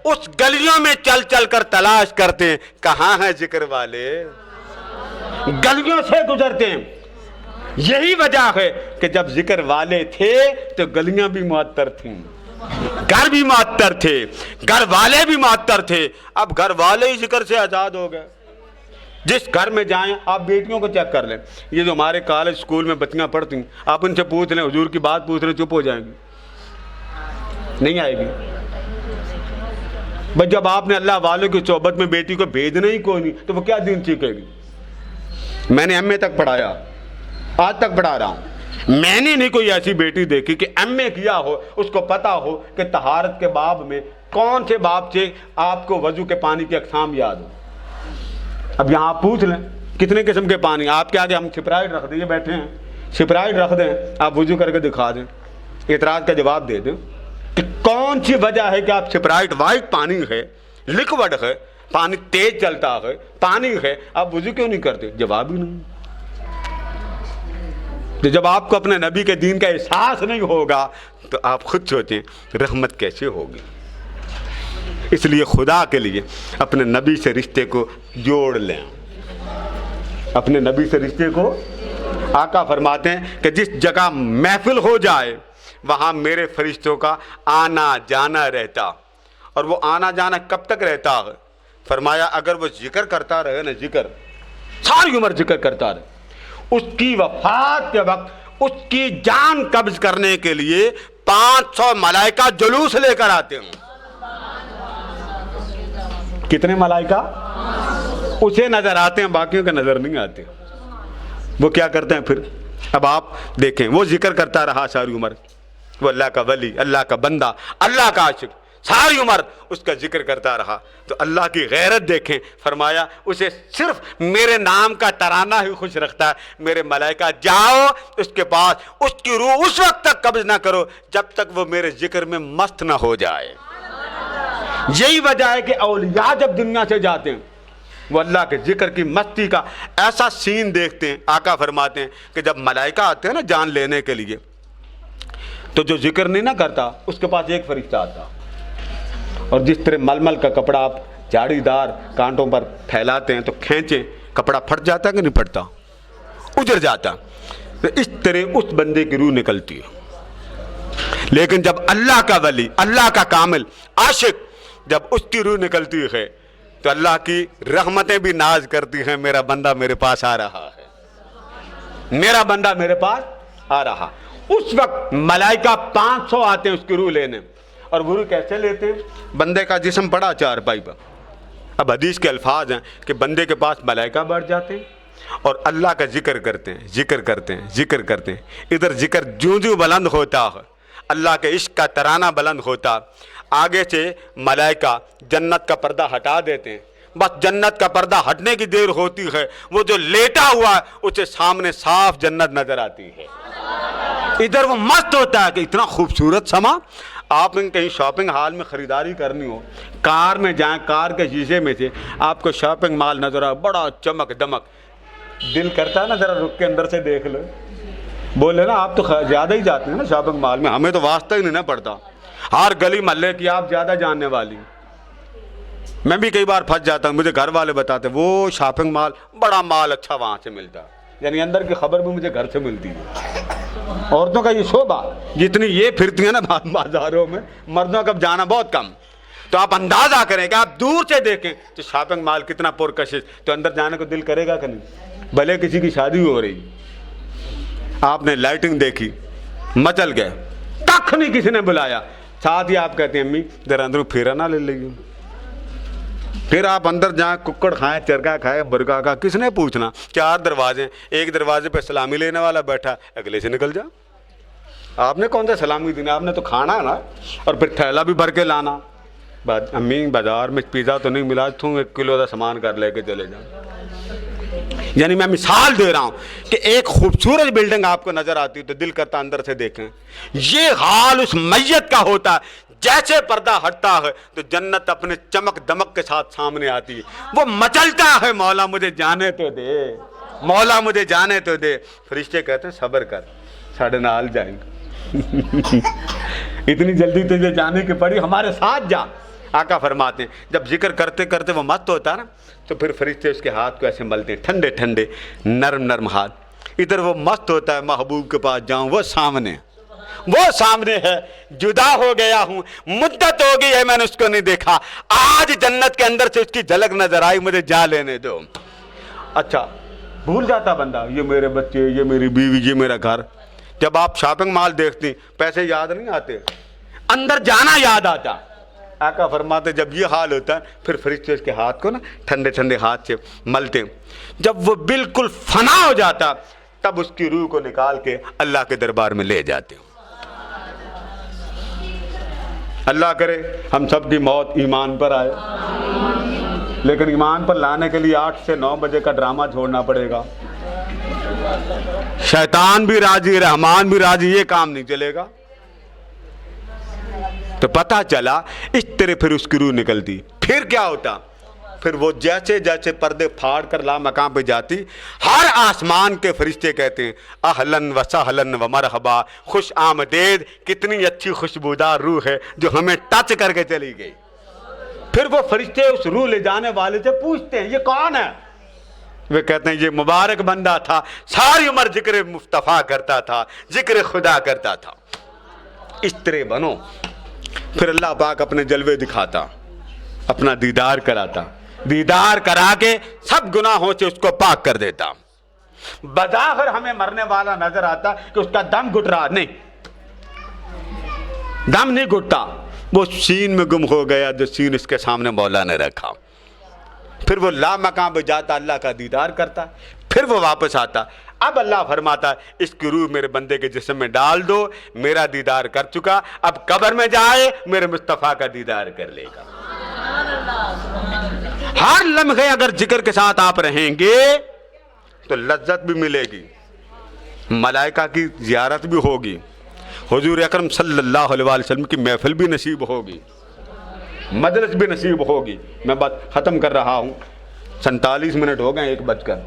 اس گلیوں میں چل چل کر تلاش کرتے ہیں کہاں ہیں ذکر والے، گلیوں سے گزرتے ہیں۔ یہی وجہ ہے کہ جب ذکر والے تھے تو گلیاں بھی معطر تھیں، گھر بھی معطر تھے، گھر والے بھی معطر تھے۔ اب گھر والے ہی ذکر سے آزاد ہو گئے۔ جس گھر میں جائیں، آپ بیٹیوں کو چیک کر لیں، یہ جو ہمارے کالج اسکول میں بچیاں پڑھتی ہیں، آپ ان سے پوچھ لیں، حضور کی بات پوچھ لیں، چپ ہو جائیں گی، نہیں آئے گی۔ بس جب آپ نے اللہ والوں کی صحبت میں بیٹی کو بھیجنا ہی کوئی نہیں تو وہ کیا دین سیکھے گی؟ میں نے ایم اے تک پڑھایا، آج تک پڑھا رہا ہوں، میں نے نہیں کوئی ایسی بیٹی دیکھی کہ ایم اے کیا ہو، اس کو پتا ہو کہ طہارت کے باب میں کون سے باب سے آپ کو وضو کے پانی کی اقسام یاد ہو۔ اب یہاں آپ پوچھ لیں کتنے قسم کے پانی، آپ کے آگے ہم سپرائٹ رکھ دیں، یہ بیٹھے ہیں سپرائٹ رکھ دیں، آپ وضو کر کے دکھا دیں، اعتراض کا جواب دے دیں کہ کون سی وجہ ہے کہ آپ سپرائٹ وائٹ پانی ہے، لکوڈ ہے، پانی تیز چلتا ہے، پانی ہے، آپ وضو کیوں نہیں کرتے؟ جواب ہی نہیں۔ تو جب آپ کو اپنے نبی کے دین کا احساس نہیں ہوگا تو آپ خود سوچیں رحمت کیسے ہوگی۔ اس لیے خدا کے لیے اپنے نبی سے رشتے کو جوڑ لیں، اپنے نبی سے رشتے کو۔ آقا فرماتے ہیں کہ جس جگہ محفل ہو جائے وہاں میرے فرشتوں کا آنا جانا رہتا، اور وہ آنا جانا کب تک رہتا ہے؟ فرمایا اگر وہ ذکر کرتا رہے نا، ذکر ساری عمر ذکر کرتا رہے، اس کی وفات کے وقت اس کی جان قبض کرنے کے لیے 500 ملائکہ جلوس لے کر آتے ہیں۔ کتنے ملائکہ؟ اسے نظر آتے ہیں، باقیوں کے نظر نہیں آتے۔ وہ کیا کرتے ہیں پھر؟ اب آپ دیکھیں، وہ ذکر کرتا رہا ساری عمر، وہ اللہ کا ولی، اللہ کا بندہ، اللہ کا عاشق، ساری عمر اس کا ذکر کرتا رہا، تو اللہ کی غیرت دیکھیں، فرمایا اسے صرف میرے نام کا ترانہ ہی خوش رکھتا ہے۔ میرے ملائکہ جاؤ اس کے پاس، اس کی روح اس وقت تک قبض نہ کرو جب تک وہ میرے ذکر میں مست نہ ہو جائے۔ یہی وجہ ہے کہ اولیاء جب دنیا سے جاتے ہیں وہ اللہ کے ذکر کی مستی کا ایسا سین دیکھتے ہیں۔ آقا فرماتے ہیں کہ جب ملائکہ آتے ہیں نا جان لینے کے لیے، تو جو ذکر نہیں نہ کرتا اس کے پاس ایک فرشتہ آتا، اور جس طرح ململ کا کپڑا آپ جھاڑی دار کانٹوں پر پھیلاتے ہیں تو کھینچیں کپڑا پھٹ جاتا ہے کہ نہیں پھٹتا؟ اجڑ جاتا۔ تو اس طرح اس بندے کی روح نکلتی ہے۔ لیکن جب اللہ کا ولی، اللہ کا کامل عاشق، جب اس کی روح نکلتی ہے تو اللہ کی رحمتیں بھی ناز کرتی ہیں، میرا بندہ میرے پاس آ رہا ہے، میرا بندہ میرے پاس آ رہا۔ اس وقت ملائکہ 500 آتے ہیں اس کی روح لینے، اور وہ روح کیسے لیتے ہیں؟ بندے کا جسم پڑا چارپائی پر، اب حدیث کے الفاظ ہیں کہ بندے کے پاس ملائکہ بیٹھ جاتے ہیں اور اللہ کا ذکر کرتے ہیں، ذکر کرتے ہیں، ذکر کرتے ہیں۔ ادھر ذکر جوں بلند ہوتا ہے، اللہ کے عشق کا ترانہ بلند ہوتا، آگے سے ملائکہ جنت کا پردہ ہٹا دیتے ہیں۔ بس جنت کا پردہ ہٹنے کی دیر ہوتی ہے، وہ جو لیٹا ہوا ہے اسے سامنے صاف جنت نظر آتی ہے۔ ادھر وہ مست ہوتا ہے کہ اتنا خوبصورت سما۔ آپ نے کہیں شاپنگ ہال میں خریداری کرنی ہو، کار میں جائیں، کار کے شیشے میں سے آپ کو شاپنگ مال نظر آئے، بڑا چمک دمک، دل کرتا ہے نا ذرا رک کے اندر سے دیکھ لو۔ بولے نا آپ تو زیادہ ہی جاتے ہیں نا شاپنگ مال میں، ہمیں تو واسطہ ہی نہیں نہ پڑتا، ہر گلی محلے کی آپ زیادہ جاننے والی۔ میں بھی کئی بار پھنس جاتا ہوں، مجھے گھر والے بتاتے وہ شاپنگ مال بڑا مال اچھا وہاں سے ملتا، یعنی اندر کی خبر بھی مجھے گھر سے ملتی ہے۔ عورتوں کا یہ شعبہ جتنی یہ پھرتی ہیں نا بازاروں میں، مردوں کا جانا بہت کم. تو آپ اندازہ کریں کہ آپ دور سے دیکھیں تو شاپنگ مال کتنا پرکشش، تو اندر جانے کو دل کرے گا کہ نہیں؟ بھلے کسی کی شادی ہو رہی، آپ نے لائٹنگ دیکھی، مچل گئے، کخ نہیں کسی نے بلایا، ساتھ ہی آپ کہتے ہیں امی ذرا اندر پھیرا نہ لے لیجیے. پھر آپ اندر جائیں، ککڑ کھائیں، چرگا کھائیں، برگا کا، کس نے پوچھنا؟ 4 دروازے، ایک دروازے پہ سلامی لینے والا بیٹھا، اگلے سے نکل جا. آپ نے کون سا سلامی دینا؟ آپ نے تو کھانا ہے نا، اور پھر تھیلا بھی بھر کے لانا. امی بازار میں پیزا تو نہیں ملا، تم 1 کلو کا سامان کر لے کے چلے جاؤ. یعنی میں مثال دے رہا ہوں کہ ایک خوبصورت بلڈنگ آپ کو نظر آتی تو دل کرتا اندر سے دیکھیں. یہ حال اس میت کا ہوتا ہے. جیسے پردہ ہٹتا ہے تو جنت اپنے چمک دمک کے ساتھ سامنے آتی ہے، وہ مچلتا ہے، مولا مجھے جانے تو دے، مولا مجھے جانے تو دے. فرشتے کہتے ہیں صبر کر، ساڑھے نال جائیں گے. اتنی جلدی تجھے جانے کی پڑی، ہمارے ساتھ جا. آقا فرماتے ہیں جب ذکر کرتے کرتے وہ مست ہوتا نا تو پھر فرشتے اس کے ہاتھ کو ایسے ملتے ہیں، ٹھنڈے ٹھنڈے نرم نرم ہاتھ. ادھر وہ مست ہوتا ہے، محبوب کے پاس جاؤں، وہ سامنے ہے. جدا ہو گیا ہوں، مدت ہو گئی ہے میں نے اس کو نہیں دیکھا، آج جنت کے اندر سے اس کی جھلک نظر آئی، مجھے جا لینے دو. اچھا بھول جاتا بندہ، یہ میرے بچے، یہ میری بیوی، یہ میرا گھر. جب آپ شاپنگ مال دیکھتی پیسے یاد نہیں آتے، اندر جانا یاد آتا. آقا فرماتے جب یہ حال ہوتا ہے پھر فرشتے اس کے ہاتھ کو نا ٹھنڈے ٹھنڈے ہاتھ سے ملتے. جب وہ بالکل فنا ہو جاتا تب اس کی روح کو نکال کے اللہ کے دربار میں لے جاتے. اللہ کرے ہم سب کی موت ایمان پر آئے، لیکن ایمان پر لانے کے لیے 8 سے 9 بجے کا ڈرامہ چھوڑنا پڑے گا. شیطان بھی راضی، رحمان بھی راضی، یہ کام نہیں چلے گا. تو پتہ چلا اس طرح پھر اس کی روح نکلتی. پھر کیا ہوتا؟ پھر وہ جیسے جیسے پردے پھاڑ کر لا مقام پہ جاتی، ہر آسمان کے فرشتے کہتے ہیں اہلن و سہلن و مرحبا، خوش آمدید، کتنی اچھی خوشبودار روح ہے جو ہمیں ٹچ کر کے چلی گئی. پھر وہ فرشتے اس روح لے جانے والے سے پوچھتے ہیں یہ کون ہے؟ وہ کہتے ہیں یہ مبارک بندہ تھا، ساری عمر ذکر مصطفیٰ کرتا تھا، ذکر خدا کرتا تھا. اس طرح بنو. پھر اللہ پاک اپنے جلوے دکھاتا، اپنا دیدار کراتا، دیدار کرا کے سب گناہوں سے اس کو پاک کر دیتا. بظاہر ہمیں مرنے والا نظر آتا کہ اس کا دم گھٹ رہا، نہیں، دم نہیں گھٹتا، وہ سین میں گم ہو گیا جو سین اس کے سامنے مولا نے رکھا. پھر وہ لا مقام پہ جاتا، اللہ کا دیدار کرتا، پھر وہ واپس آتا. اب اللہ فرماتا اس کی روح میرے بندے کے جسم میں ڈال دو، میرا دیدار کر چکا، اب قبر میں جائے میرے مصطفیٰ کا دیدار کر لے گا. ہر لمحے اگر ذکر کے ساتھ آپ رہیں گے تو لذت بھی ملے گی، ملائکہ کی زیارت بھی ہوگی، حضور اکرم صلی اللہ علیہ وسلم کی محفل بھی نصیب ہوگی، مجلس بھی نصیب ہوگی. میں بات ختم کر رہا ہوں، 47 منٹ ہو گئے 1 بج کر.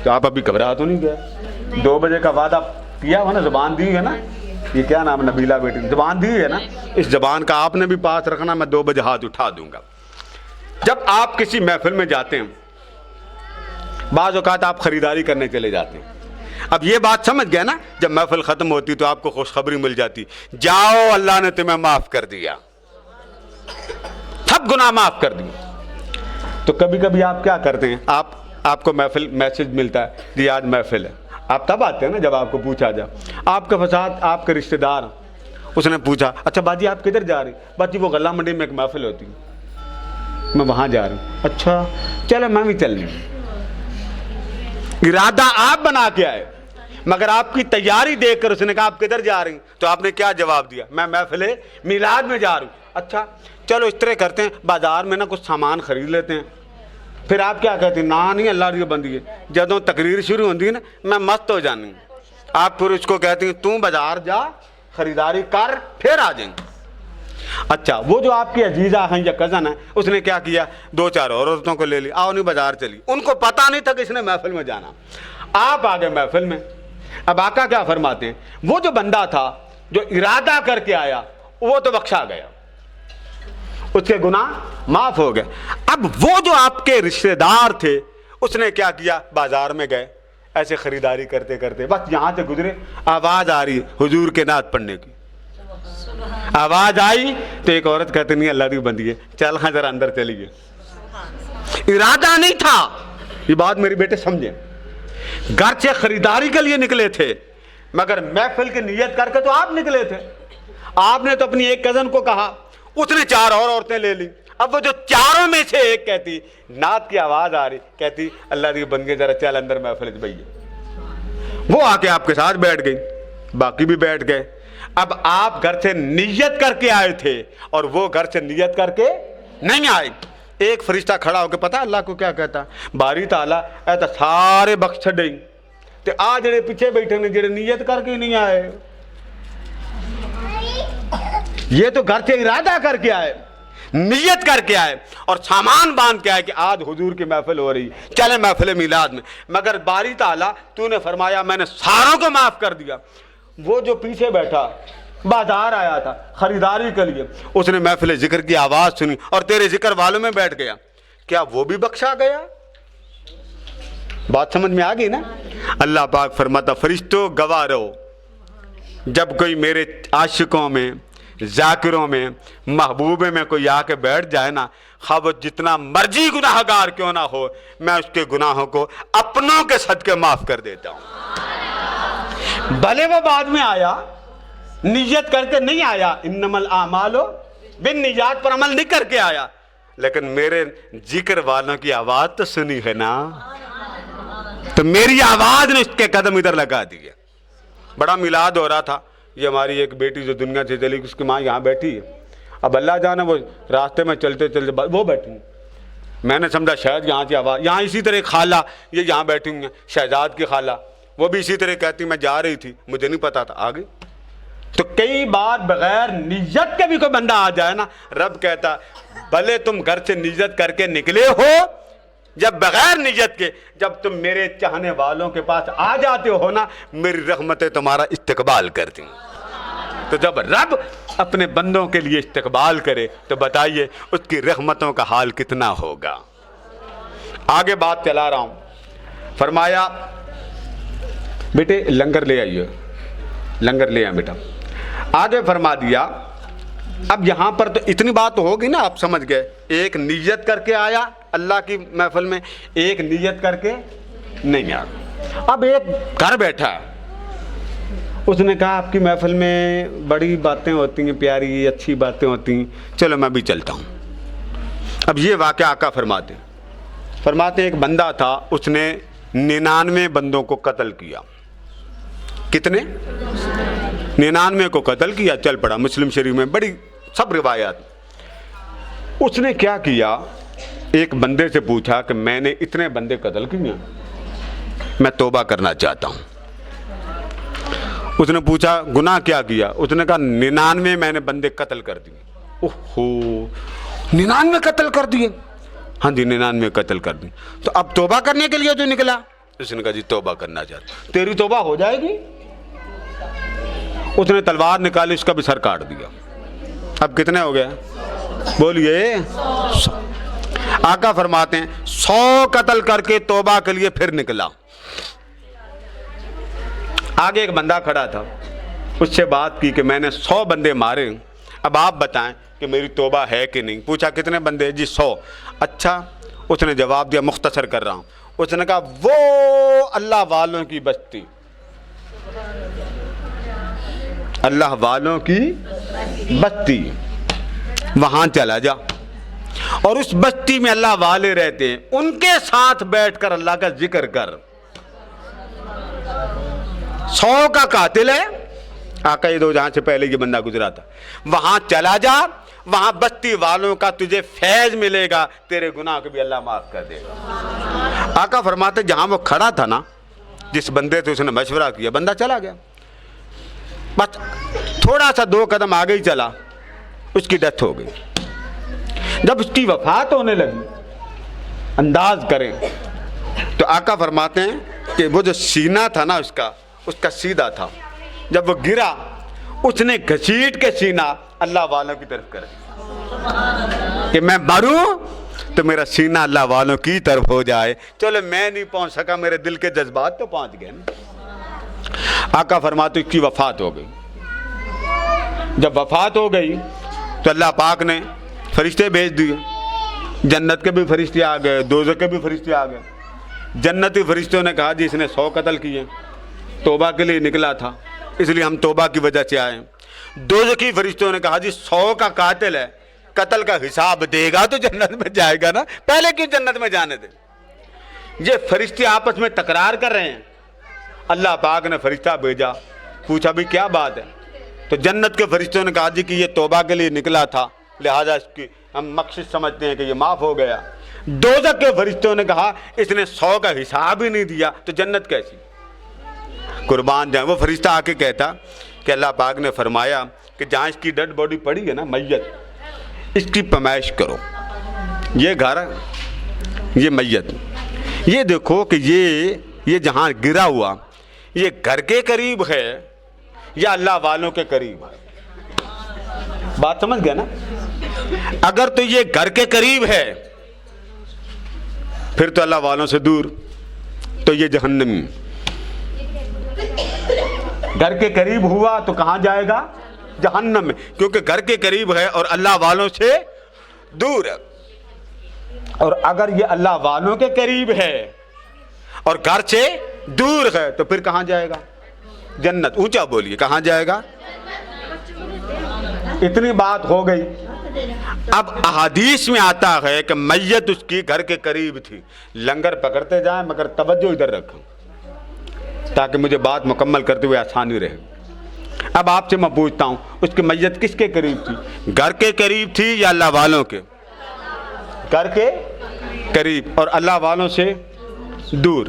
تو آپ ابھی گھبرا تو نہیں گئے؟ 2 بجے کا وعدہ کیا ہوا نا، زبان دی ہے نا، یہ کیا نام ہے نبیلہ بیٹی، زبان دی ہے نا، اس زبان کا آپ نے بھی پاس رکھنا. میں 2 بجے ہاتھ اٹھا دوں گا. جب آپ کسی محفل میں جاتے ہیں، بعض اوقات آپ خریداری کرنے چلے جاتے ہیں. اب یہ بات سمجھ گئے نا، جب محفل ختم ہوتی تو آپ کو خوشخبری مل جاتی، جاؤ اللہ نے تمہیں معاف کر دیا، سب گناہ معاف کر دیے. تو کبھی کبھی آپ کیا کرتے ہیں، آپ کو محفل میسج ملتا ہے جی آج محفل ہے. آپ تب آتے ہیں نا جب آپ کو پوچھا جائے. آپ کے فساد آپ کے رشتہ دار، اس نے پوچھا اچھا باجی آپ کدھر جا رہی؟ باجی وہ غلہ منڈی میں ایک محفل ہوتی ہے، میں وہاں جا رہی ہوں. اچھا چلو میں بھی چل رہی ہوں. ارادہ آپ بنا کے آئے، مگر آپ کی تیاری دیکھ کر اس نے کہا آپ کدھر جا رہی ہیں؟ تو آپ نے کیا جواب دیا؟ میں محفل میلاد میں جا رہی ہوں. اچھا چلو اس طرح کرتے ہیں، بازار میں نا کچھ سامان خرید لیتے ہیں. پھر آپ کیا کہتے ہیں؟ نا نہیں اللہ کی بندی ہے، جدوں تقریر شروع ہوتی ہے نا میں مست ہو جانی. آپ پھر اس کو کہتے ہیں تو بازار جا خریداری کر پھر آ جائیں. اچھا وہ جو آپ کی عزیزہ ہیں یا کزن ہیں، اس نے کیا کیا؟ 2-4 اور عورتوں کو لے لی، آؤ نہیں بازار چلی. ان کو پتہ نہیں تھا کہ اس نے محفل میں جانا. آپ آ گئے محفل میں. اب آقا کیا فرماتے ہیں؟ وہ جو بندہ تھا جو ارادہ کر کے آیا وہ تو بخشا گیا، اس کے گناہ معاف ہو گئے. اب وہ جو آپ کے رشتہ دار تھے اس نے کیا کیا؟ بازار میں گئے، ایسے خریداری کرتے کرتے بس یہاں سے گزرے، آواز آ رہی حضور کے نعت پڑھنے کی، آواز آئی تو ایک عورت کہتے نہیں اللہ کی بندی ہے، چل ہاں ذرا اندر چلیے۔ ارادہ نہیں تھا، یہ بات میری بیٹے سمجھیں، گھر سے خریداری کے لیے نکلے تھے مگر محفل کی نیت کر کے تو آپ نکلے تھے۔ آپ نے تو اپنی ایک کزن کو کہا، اس نے 4 اور عورتیں لے لی، اب وہ جو چاروں میں سے ایک کہتی، نعت کی آواز آ رہی، کہتی اللہ کی بندگی ذرا چل اندر محفل میں بیٹھیے۔ وہ آ کے آپ کے ساتھ بیٹھ گئی، باقی بھی بیٹھ گئے۔ اب آپ گھر سے نیت کر کے آئے تھے اور وہ گھر سے نیت کر کے نہیں آئے۔ ایک فرشتہ کھڑا ہو کے پتا اللہ کو کیا کہتا، باری تعالیٰ اے تو سارے بخش چھڈیں تے آ جڑے پیچھے بیٹھے نے جڑے نیت کر کے نہیں آئے، یہ تو گھر سے ارادہ کر کے آئے، نیت کر کے آئے اور سامان باندھ کے آئے کہ آج حضور کی محفل ہو رہی، چلے محفل میلاد میں، مگر باری تعالیٰ تو نے فرمایا میں نے ساروں کو معاف کر دیا۔ وہ جو پیچھے بیٹھا بازار آیا تھا خریداری کے لیے، اس نے محفل ذکر کی آواز سنی اور تیرے ذکر والوں میں بیٹھ گیا، کیا وہ بھی بخشا گیا؟ بات سمجھ میں آ گئی نا؟ اللہ پاک فرماتا فرشتوں گواہ رہو، جب کوئی میرے عاشقوں میں، ذاکروں میں، محبوبے میں کوئی آ کے بیٹھ جائے نا، خواہ وہ جتنا مرضی گناہ گار کیوں نہ ہو، میں اس کے گناہوں کو اپنوں کے صدقے معاف کر دیتا ہوں۔ بھلے وہ بعد میں آیا، نیت کر کے نہیں آیا، انما الاعمال بالنیات پر عمل نہیں کر کے آیا، لیکن میرے ذکر والوں کی آواز تو سنی ہے نا، تو میری آواز نے اس کے قدم ادھر لگا دیے۔ بڑا میلاد ہو رہا تھا، یہ ہماری ایک بیٹی جو دنیا سے چلی گئی، اس کی ماں یہاں بیٹھی ہے، اب اللہ جانے وہ راستے میں چلتے چلتے وہ بیٹھی ہیں، میں نے سمجھا شاید یہاں سے آواز، یہاں اسی طرح خالہ یہ یہاں بیٹھی ہوئی ہیں، شہزاد کی خالہ، وہ بھی اسی طرح کہتی میں جا رہی تھی، مجھے نہیں پتا تھا، آ گئی۔ تو کئی بار بغیر نیت کے بھی کوئی بندہ آ جائے نا، رب کہتا بھلے تم گھر سے نیت کر کے نکلے ہو، جب بغیر نیت کے جب تم میرے چاہنے والوں کے پاس آ جاتے ہو نا، میری رحمتیں تمہارا استقبال کرتی ہیں۔ تو جب رب اپنے بندوں کے لیے استقبال کرے تو بتائیے اس کی رحمتوں کا حال کتنا ہوگا۔ آگے بات چلا رہا ہوں، فرمایا بیٹے لنگر لے آئیے، لنگر لے آئے بیٹا۔ آگے فرما دیا، اب یہاں پر تو اتنی بات ہوگی نا، آپ سمجھ گئے، ایک نیت کر کے آیا اللہ کی محفل میں، ایک نیت کر کے نہیں آیا۔ اب ایک گھر بیٹھا ہے، اس نے کہا آپ کی محفل میں بڑی باتیں ہوتی ہیں، پیاری اچھی باتیں ہوتی ہیں، چلو میں بھی چلتا ہوں۔ اب یہ واقعہ آقا فرماتے ہیں ایک بندہ تھا، اس نے 99 بندوں کو قتل کیا۔ کتنے؟ 99 کو قتل کیا، چل پڑا، مسلم شریف میں بڑی سب روایات۔ اس نے کیا کیا، ایک بندے سے پوچھا کہ میں نے اتنے بندے قتل کیے، میں توبہ کرنا چاہتا ہوں۔ اس نے پوچھا گناہ کیا کیا، اس نے کہا 99 میں نے بندے قتل کر دیے۔ اوہو 99 قتل کر دیے؟ ہاں جی 99 قتل کر دیے۔ تو اب توبہ کرنے کے لیے جو نکلا؟ اس نے کہا جی توبہ کرنا چاہتا ہوں۔ تیری توبہ ہو جائے گی؟ اس نے تلوار نکالی، اس کا بھی سر کاٹ دیا۔ اب کتنے ہو گئے بولیے؟ 100۔ آقا فرماتے ہیں 100 قتل کر کے توبہ کے لیے پھر نکلا۔ آگے ایک بندہ کھڑا تھا، اس سے بات کی کہ میں نے 100 بندے مارے، اب آپ بتائیں کہ میری توبہ ہے کہ نہیں۔ پوچھا کتنے بندے؟ جی 100۔ اچھا، اس نے جواب دیا، مختصر کر رہا ہوں، اس نے کہا وہ اللہ والوں کی بستی، اللہ والوں کی بستی، وہاں چلا جا، اور اس بستی میں اللہ والے رہتے ہیں، ان کے ساتھ بیٹھ کر اللہ کا ذکر کر۔ 100 کا قاتل ہے، آقا یہ دو جہاں سے پہلے یہ بندہ گزرا تھا، وہاں چلا جا، وہاں بستی والوں کا تجھے فیض ملے گا، تیرے گناہ کو بھی اللہ معاف کر دے گا۔ آقا فرماتے جہاں وہ کھڑا تھا نا، جس بندے سے اس نے مشورہ کیا، بندہ چلا گیا، بس تھوڑا سا 2 قدم آگے ہی چلا، اس کی ڈیتھ ہو گئی۔ جب اس کی وفات ہونے لگی، انداز کریں تو آقا فرماتے ہیں کہ وہ جو سینہ تھا نا اس کا سیدھا تھا، جب وہ گرا اس نے گھسیٹ کے سینہ اللہ والوں کی طرف کر دیا کہ میں مروں تو میرا سینہ اللہ والوں کی طرف ہو جائے. چلو میں نہیں پہنچ سکا, میرے دل کے جذبات تو پہنچ گئے نا. آقا فرماتے اس کی وفات ہو گئی. جب وفات ہو گئی تو اللہ پاک نے فرشتے بھیج دیے. جنت کے بھی فرشتے آ گئے, دوزخ کے بھی فرشتے آ گئے. جنتی فرشتوں نے کہا جی اس نے 100 قتل کیے, توبہ کے لیے نکلا تھا اس لیے ہم توبہ کی وجہ سے آئے. دوزخی فرشتوں نے کہا جی 100 کا قاتل ہے, قتل کا حساب دے گا تو جنت میں جائے گا نا, پہلے کیوں جنت میں جانے دے. یہ فرشتے آپس میں تکرار کر رہے ہیں. اللہ پاک نے فرشتہ بھیجا, پوچھا بھی کیا بات ہے. تو جنت کے فرشتوں نے کہا جی کہ یہ توبہ کے لیے نکلا تھا, لہذا اس کی ہم مقصد سمجھتے ہیں کہ یہ معاف ہو گیا. دوزخ کے فرشتوں نے کہا اس نے 100 کا حساب ہی نہیں دیا تو جنت کیسی. قربان جائیں, وہ فرشتہ آ کے کہتا کہ اللہ پاک نے فرمایا کہ جہاں اس کی ڈیڈ باڈی پڑی ہے نا, میت, اس کی پیمائش کرو. یہ گھر, یہ میت, یہ دیکھو کہ یہ جہاں گرا ہوا یہ گھر کے قریب ہے یا اللہ والوں کے قریب ہے. بات سمجھ گئے نا. اگر تو یہ گھر کے قریب ہے پھر تو اللہ والوں سے دور, تو یہ جہنمی. گھر کے قریب ہوا تو کہاں جائے گا؟ جہنم میں, کیونکہ گھر کے قریب ہے اور اللہ والوں سے دور ہے. اور اگر یہ اللہ والوں کے قریب ہے اور گھر سے دور ہے تو پھر کہاں جائے گا؟ جنت. اونچا بولیے, کہاں جائے گا؟ اتنی بات ہو گئی. اب احادیث میں آتا ہے کہ میت اس کی گھر کے قریب تھی. لنگر پکڑتے جائیں مگر توجہ ادھر رکھیں تاکہ مجھے بات مکمل کرتے ہوئے آسانی رہے. اب آپ سے میں پوچھتا ہوں اس کی میت کس کے قریب تھی؟ گھر کے قریب تھی یا اللہ والوں کے؟ گھر کے قریب اور اللہ والوں سے دور.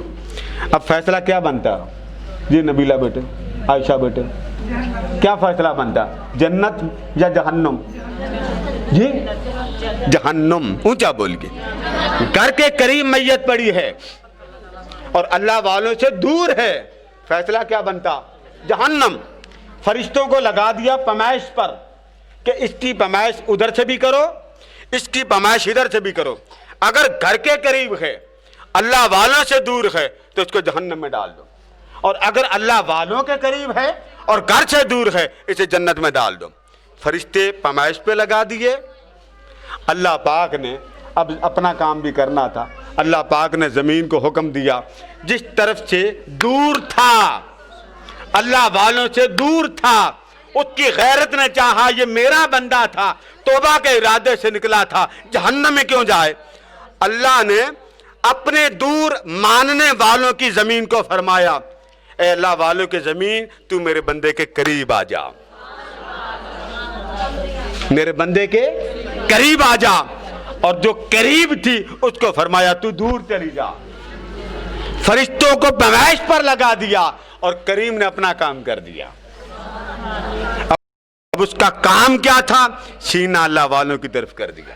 اب فیصلہ کیا بنتا جی نبیلہ بیٹے, عائشہ بیٹے, کیا فیصلہ بنتا؟ جنت یا جہنم؟ جی جہنم. اونچا بول کے. گھر کے قریب میت پڑی ہے اور اللہ والوں سے دور ہے, فیصلہ کیا بنتا؟ جہنم. فرشتوں کو لگا دیا پیمائش پر کہ اس کی پیمائش ادھر سے بھی کرو, اس کی پیمائش ادھر سے بھی کرو. اگر گھر کے قریب ہے اللہ والوں سے دور ہے تو اس کو جہنم میں ڈال دو, اور اگر اللہ والوں کے قریب ہے اور گھر سے دور ہے اسے جنت میں ڈال دو. فرشتے پیمائش پہ لگا دیے. اللہ پاک نے اب اپنا کام بھی کرنا تھا. اللہ پاک نے زمین کو حکم دیا جس طرف سے دور تھا, اللہ والوں سے دور تھا, اس کی غیرت نے چاہا یہ میرا بندہ تھا, توبہ کے ارادے سے نکلا تھا, جہنم میں کیوں جائے. اللہ نے اپنے دور ماننے والوں کی زمین کو فرمایا اے اللہ والوں کی زمین تو میرے بندے کے قریب آ جا, میرے بندے کے قریب آ جا. اور جو قریب تھی اس کو فرمایا تو دور چلی جا. فرشتوں کو پیمائش پر لگا دیا اور کریم نے اپنا کام کر دیا. اب اس کا کام کیا تھا؟ سینہ اللہ والوں کی طرف کر دیا.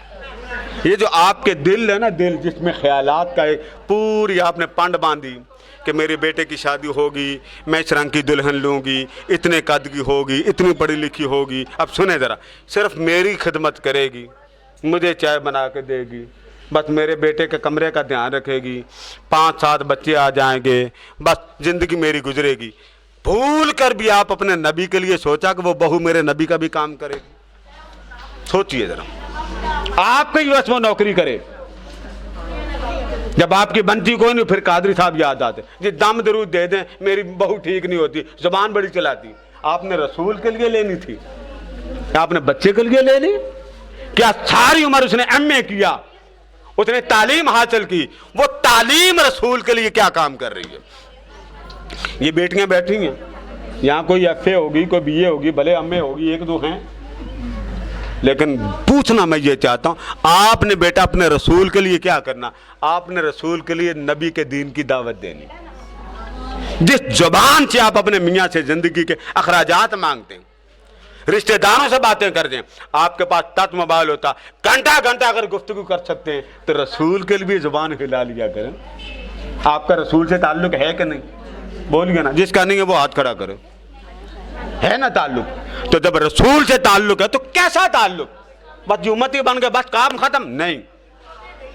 یہ جو آپ کے دل ہے نا, دل جس میں خیالات کا ایک پوری آپ نے پنڈ باندھی کہ میرے بیٹے کی شادی ہوگی, میں اس رنگ کی دلہن لوں گی, اتنے قد کی ہوگی, اتنی پڑھی لکھی ہوگی. اب سنیں ذرا, صرف میری خدمت کرے گی, مجھے چائے بنا کے دے گی, بس میرے بیٹے کے کمرے کا دھیان رکھے گی, 5-7 بچے آ جائیں گے, بس زندگی میری گزرے گی. بھول کر بھی آپ اپنے نبی کے لیے سوچا کہ وہ بہو میرے نبی کا بھی کام کرے گی. سوچئے ذرا, آپ کی بس وہ نوکری کرے. جب آپ کی بنتی کوئی نہیں پھر قادری صاحب یاد آتے جی دم درود دے دیں, میری بہو ٹھیک نہیں ہوتی, زبان بڑی چلاتی. آپ نے رسول کے لیے لینی تھی, آپ نے بچے کے لیے لینی. کیا ساری عمر اس نے ایم.اے کیا, اس نے تعلیم حاصل کی, وہ تعلیم رسول کے لیے کیا کام کر رہی ہے. یہ بیٹیاں بیٹھی ہیں یہاں, کوئی ایف.اے ہوگی, کوئی بی.اے ہوگی, بھلے ایم.اے ہوگی, 1-2 ہیں, لیکن پوچھنا میں یہ چاہتا ہوں آپ نے بیٹا اپنے رسول کے لیے کیا کرنا؟ آپ نے رسول کے لیے نبی کے دین کی دعوت دینی. جس زبان سے آپ اپنے میاں سے زندگی کے اخراجات مانگتے ہیں, رشتہ داروں سے باتیں کر دیں, آپ کے پاس ٹچ موبائل ہوتا, گھنٹہ اگر گفتگو کر سکتے ہیں تو رسول کے لیے زبان ہلا لیا کریں. آپ کا رسول سے تعلق ہے کہ نہیں؟ بولیے نا, جس کا نہیں ہے وہ ہاتھ کھڑا کرے. ہے نا تعلق؟ تو جب رسول سے تعلق ہے تو کیسا تعلق؟ بس جو امتی بن گئے بس کام ختم نہیں.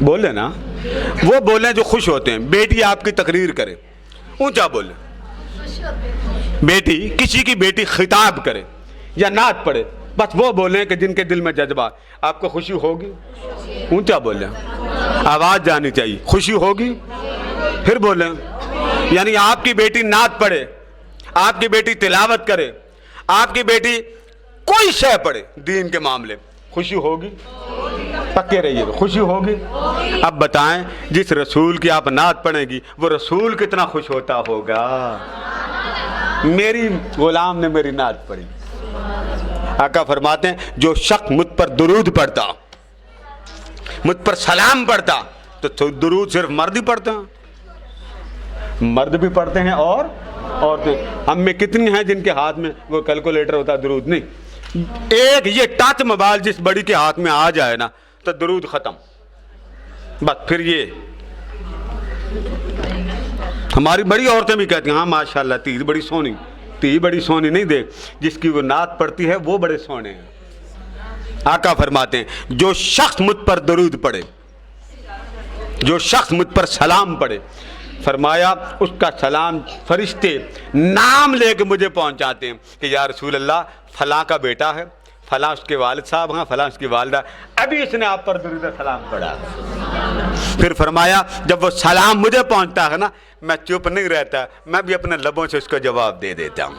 بولے نا، وہ بولیں جو خوش ہوتے ہیں. بیٹی آپ کی تقریر کرے، اونچا بولے. بیٹی، کسی کی بیٹی خطاب کرے یا نعت پڑھے، بس وہ بولیں کہ جن کے دل میں جذبہ. آپ کو خوشی ہوگی؟ اونچا بولیں، آواز جانی چاہیے. خوشی ہوگی؟ پھر بولیں. یعنی آپ کی بیٹی نعت پڑھے، آپ کی بیٹی تلاوت کرے، آپ کی بیٹی کوئی شے پڑھے دین کے معاملے، خوشی ہوگی؟ پکے رہیے، خوشی ہوگی. اب بتائیں، جس رسول کی آپ نعت پڑھیں گی وہ رسول کتنا خوش ہوتا ہوگا. میری غلام نے میری نعت پڑھی. آقا فرماتے ہیں جو شخص مجھ پر درود پڑھتا، مجھ پر سلام پڑھتا، تو درود صرف مرد ہی پڑھتے ہیں، مرد بھی پڑھتے ہیں اور عورتیں. ہم میں کتنی ہیں جن کے ہاتھ میں وہ کیلکولیٹر ہوتا ہے، درود نہیں. ایک یہ ٹچ موبائل جس بڑی کے ہاتھ میں آ جائے نا تو درود ختم. بس پھر یہ ہماری بڑی عورتیں بھی کہتی ہیں ہاں ماشاءاللہ تی بڑی سونی، تی بڑی سونی نہیں، دیکھ جس کی وہ نعت پڑھتی ہے وہ بڑے سونے ہیں. آقا فرماتے ہیں جو شخص مجھ پر درود پڑھے، جو شخص مجھ پر سلام پڑھے، فرمایا اس کا سلام فرشتے نام لے کے مجھے پہنچاتے ہیں کہ یا رسول اللہ فلاں کا بیٹا ہے، فلاں اس کے والد صاحب ہیں، فلاں اس کی والدہ، ابھی اس نے آپ پر درود سلام پڑھا. پھر فرمایا جب وہ سلام مجھے پہنچتا ہے نا، میں چپ نہیں رہتا، میں بھی اپنے لبوں سے اس کو جواب دے دیتا ہوں.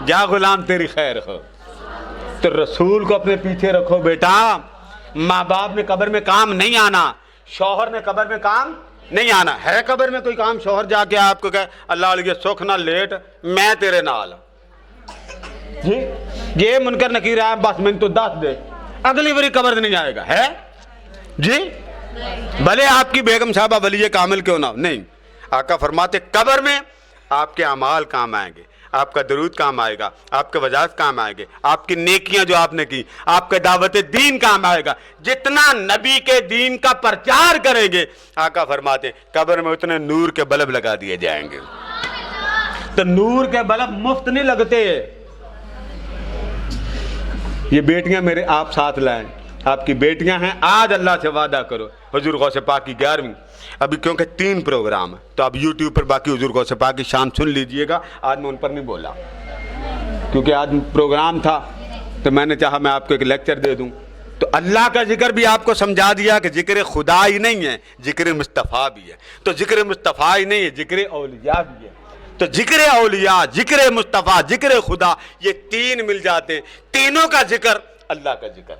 جا غلام تیری خیر ہو. تو رسول کو اپنے پیچھے رکھو بیٹا. ماں باپ نے قبر میں کام نہیں آنا، شوہر نے قبر میں کام نہیں آنا. ہے قبر میں کوئی کام؟ شوہر جا کے آپ کو کہے اللہ علیہ سکھ نہ لیٹ، میں تیرے نال جی یہ منکر نکیر ہے، بس میں تو دس دے، اگلی بری قبر نہیں آئے گا. ہے جی بھلے آپ کی بیگم صاحبہ ولی کامل کیوں نہ ہو، نہیں. آقا فرماتے قبر میں آپ کے اعمال کام آئیں گے، آپ کا درود کام آئے گا، آپ کے وجاہت کام آئے گے، آپ کی نیکیاں جو آپ نے کی، آپ کے دعوت دین کام آئے گا. جتنا نبی کے دین کا پرچار کریں گے، آقا فرماتے قبر میں اتنے نور کے بلب لگا دیے جائیں گے. تو نور کے بلب مفت نہیں لگتے. یہ بیٹیاں میرے آپ ساتھ لائیں، آپ کی بیٹیاں ہیں. آج اللہ سے وعدہ کرو، حضور غوث پاک کی 11ویں، ابھی کیونکہ 3 پروگرام ہیں تو آپ یوٹیوب پر باقی حضور غوث پاک کی شان سن لیجئے گا. آج میں ان پر نہیں بولا کیونکہ آج پروگرام تھا تو میں نے چاہا میں آپ کو ایک لیکچر دے دوں. تو اللہ کا ذکر بھی آپ کو سمجھا دیا کہ ذکر خدا ہی نہیں ہے، ذکر مصطفیٰ بھی ہے. تو ذکر مصطفیٰ ہی نہیں ہے، ذکر اولیاء بھی ہے. تو ذکر اولیاء، ذکر مصطفیٰ، ذکر خدا، یہ 3 مل جاتے ہیں. تینوں کا ذکر اللہ کا ذکر.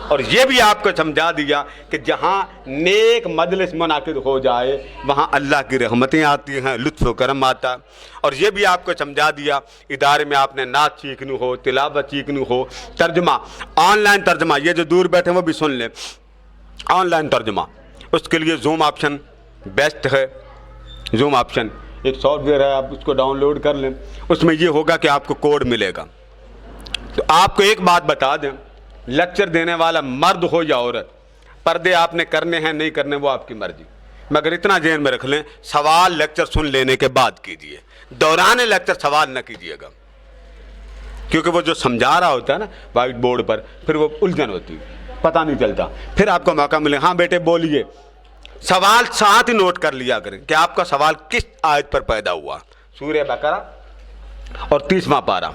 اور یہ بھی آپ کو سمجھا دیا کہ جہاں نیک مجلس منعقد ہو جائے وہاں اللہ کی رحمتیں آتی ہیں، لطف و کرم آتا. اور یہ بھی آپ کو سمجھا دیا ادارے میں آپ نے نعت سیکھنی ہو، تلاوت سیکھنی ہو، ترجمہ، آن لائن ترجمہ، یہ جو دور بیٹھے وہ بھی سن لیں. آن لائن ترجمہ اس کے لیے زوم آپشن بیسٹ ہے. زوم آپشن ایک سافٹ ویئر ہے، آپ اس کو ڈاؤن لوڈ کر لیں. اس میں یہ ہوگا کہ آپ کو کوڈ ملے گا. تو آپ کو ایک بات بتا دیں، لیکچر دینے والا مرد ہو یا عورت، پردے آپ نے کرنے ہیں نہیں کرنے وہ آپ کی مرضی، مگر اتنا ذہن میں رکھ لیں سوال لیکچر سن لینے کے بعد کیجئے، دوران لیکچر سوال نہ کیجئے گا. کیونکہ وہ جو سمجھا رہا ہوتا ہے نا وائٹ بورڈ پر، پھر وہ الجھن ہوتی ہے، پتہ نہیں چلتا. پھر آپ کو موقع ملے ہاں بیٹے بولیے، سوال ساتھ ہی نوٹ کر لیا کریں کہ آپ کا سوال کس آیت پر پیدا ہوا. سورہ بقرہ اور 30واں پارہ.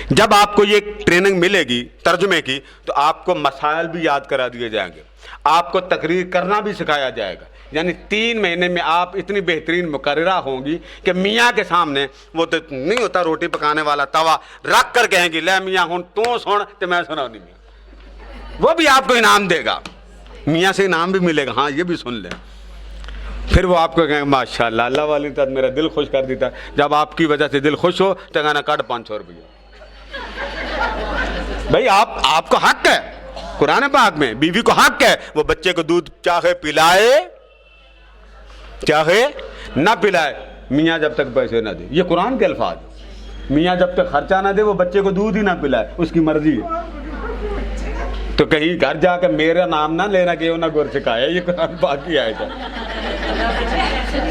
جب آپ کو یہ ٹریننگ ملے گی ترجمے کی تو آپ کو مسائل بھی یاد کرا دیے جائیں گے، آپ کو تقریر کرنا بھی سکھایا جائے گا. یعنی 3 مہینے میں آپ اتنی بہترین مقررہ ہوں گی کہ میاں کے سامنے وہ تو نہیں ہوتا روٹی پکانے والا توا رکھ کر کہیں گی لے میاں ہوں تو سن تو میں سنا نہیں میاں، وہ بھی آپ کو انعام دے گا. میاں سے انعام بھی ملے گا، ہاں یہ بھی سن لیں. پھر وہ آپ کو کہیں ماشاءاللہ اللہ والی تو میرا دل خوش کر دیتا. جب آپ کی وجہ سے دل خوش ہو تو کہنا کٹ 500 روپیہ. بھائی آپ کو حق ہے، قرآن پاک میں بیوی کو حق ہے وہ بچے کو دودھ چاہے پلائے چاہے نہ پلائے، میاں جب تک پیسے نہ دے. یہ قرآن کے الفاظ. میاں جب تک خرچہ نہ دے وہ بچے کو دودھ ہی نہ پلائے، اس کی مرضی ہے. تو کہیں گھر جا کے میرا نام نہ لینا کہ نہ گر سکھایا، یہ قرآن پاک کی آیت ہے.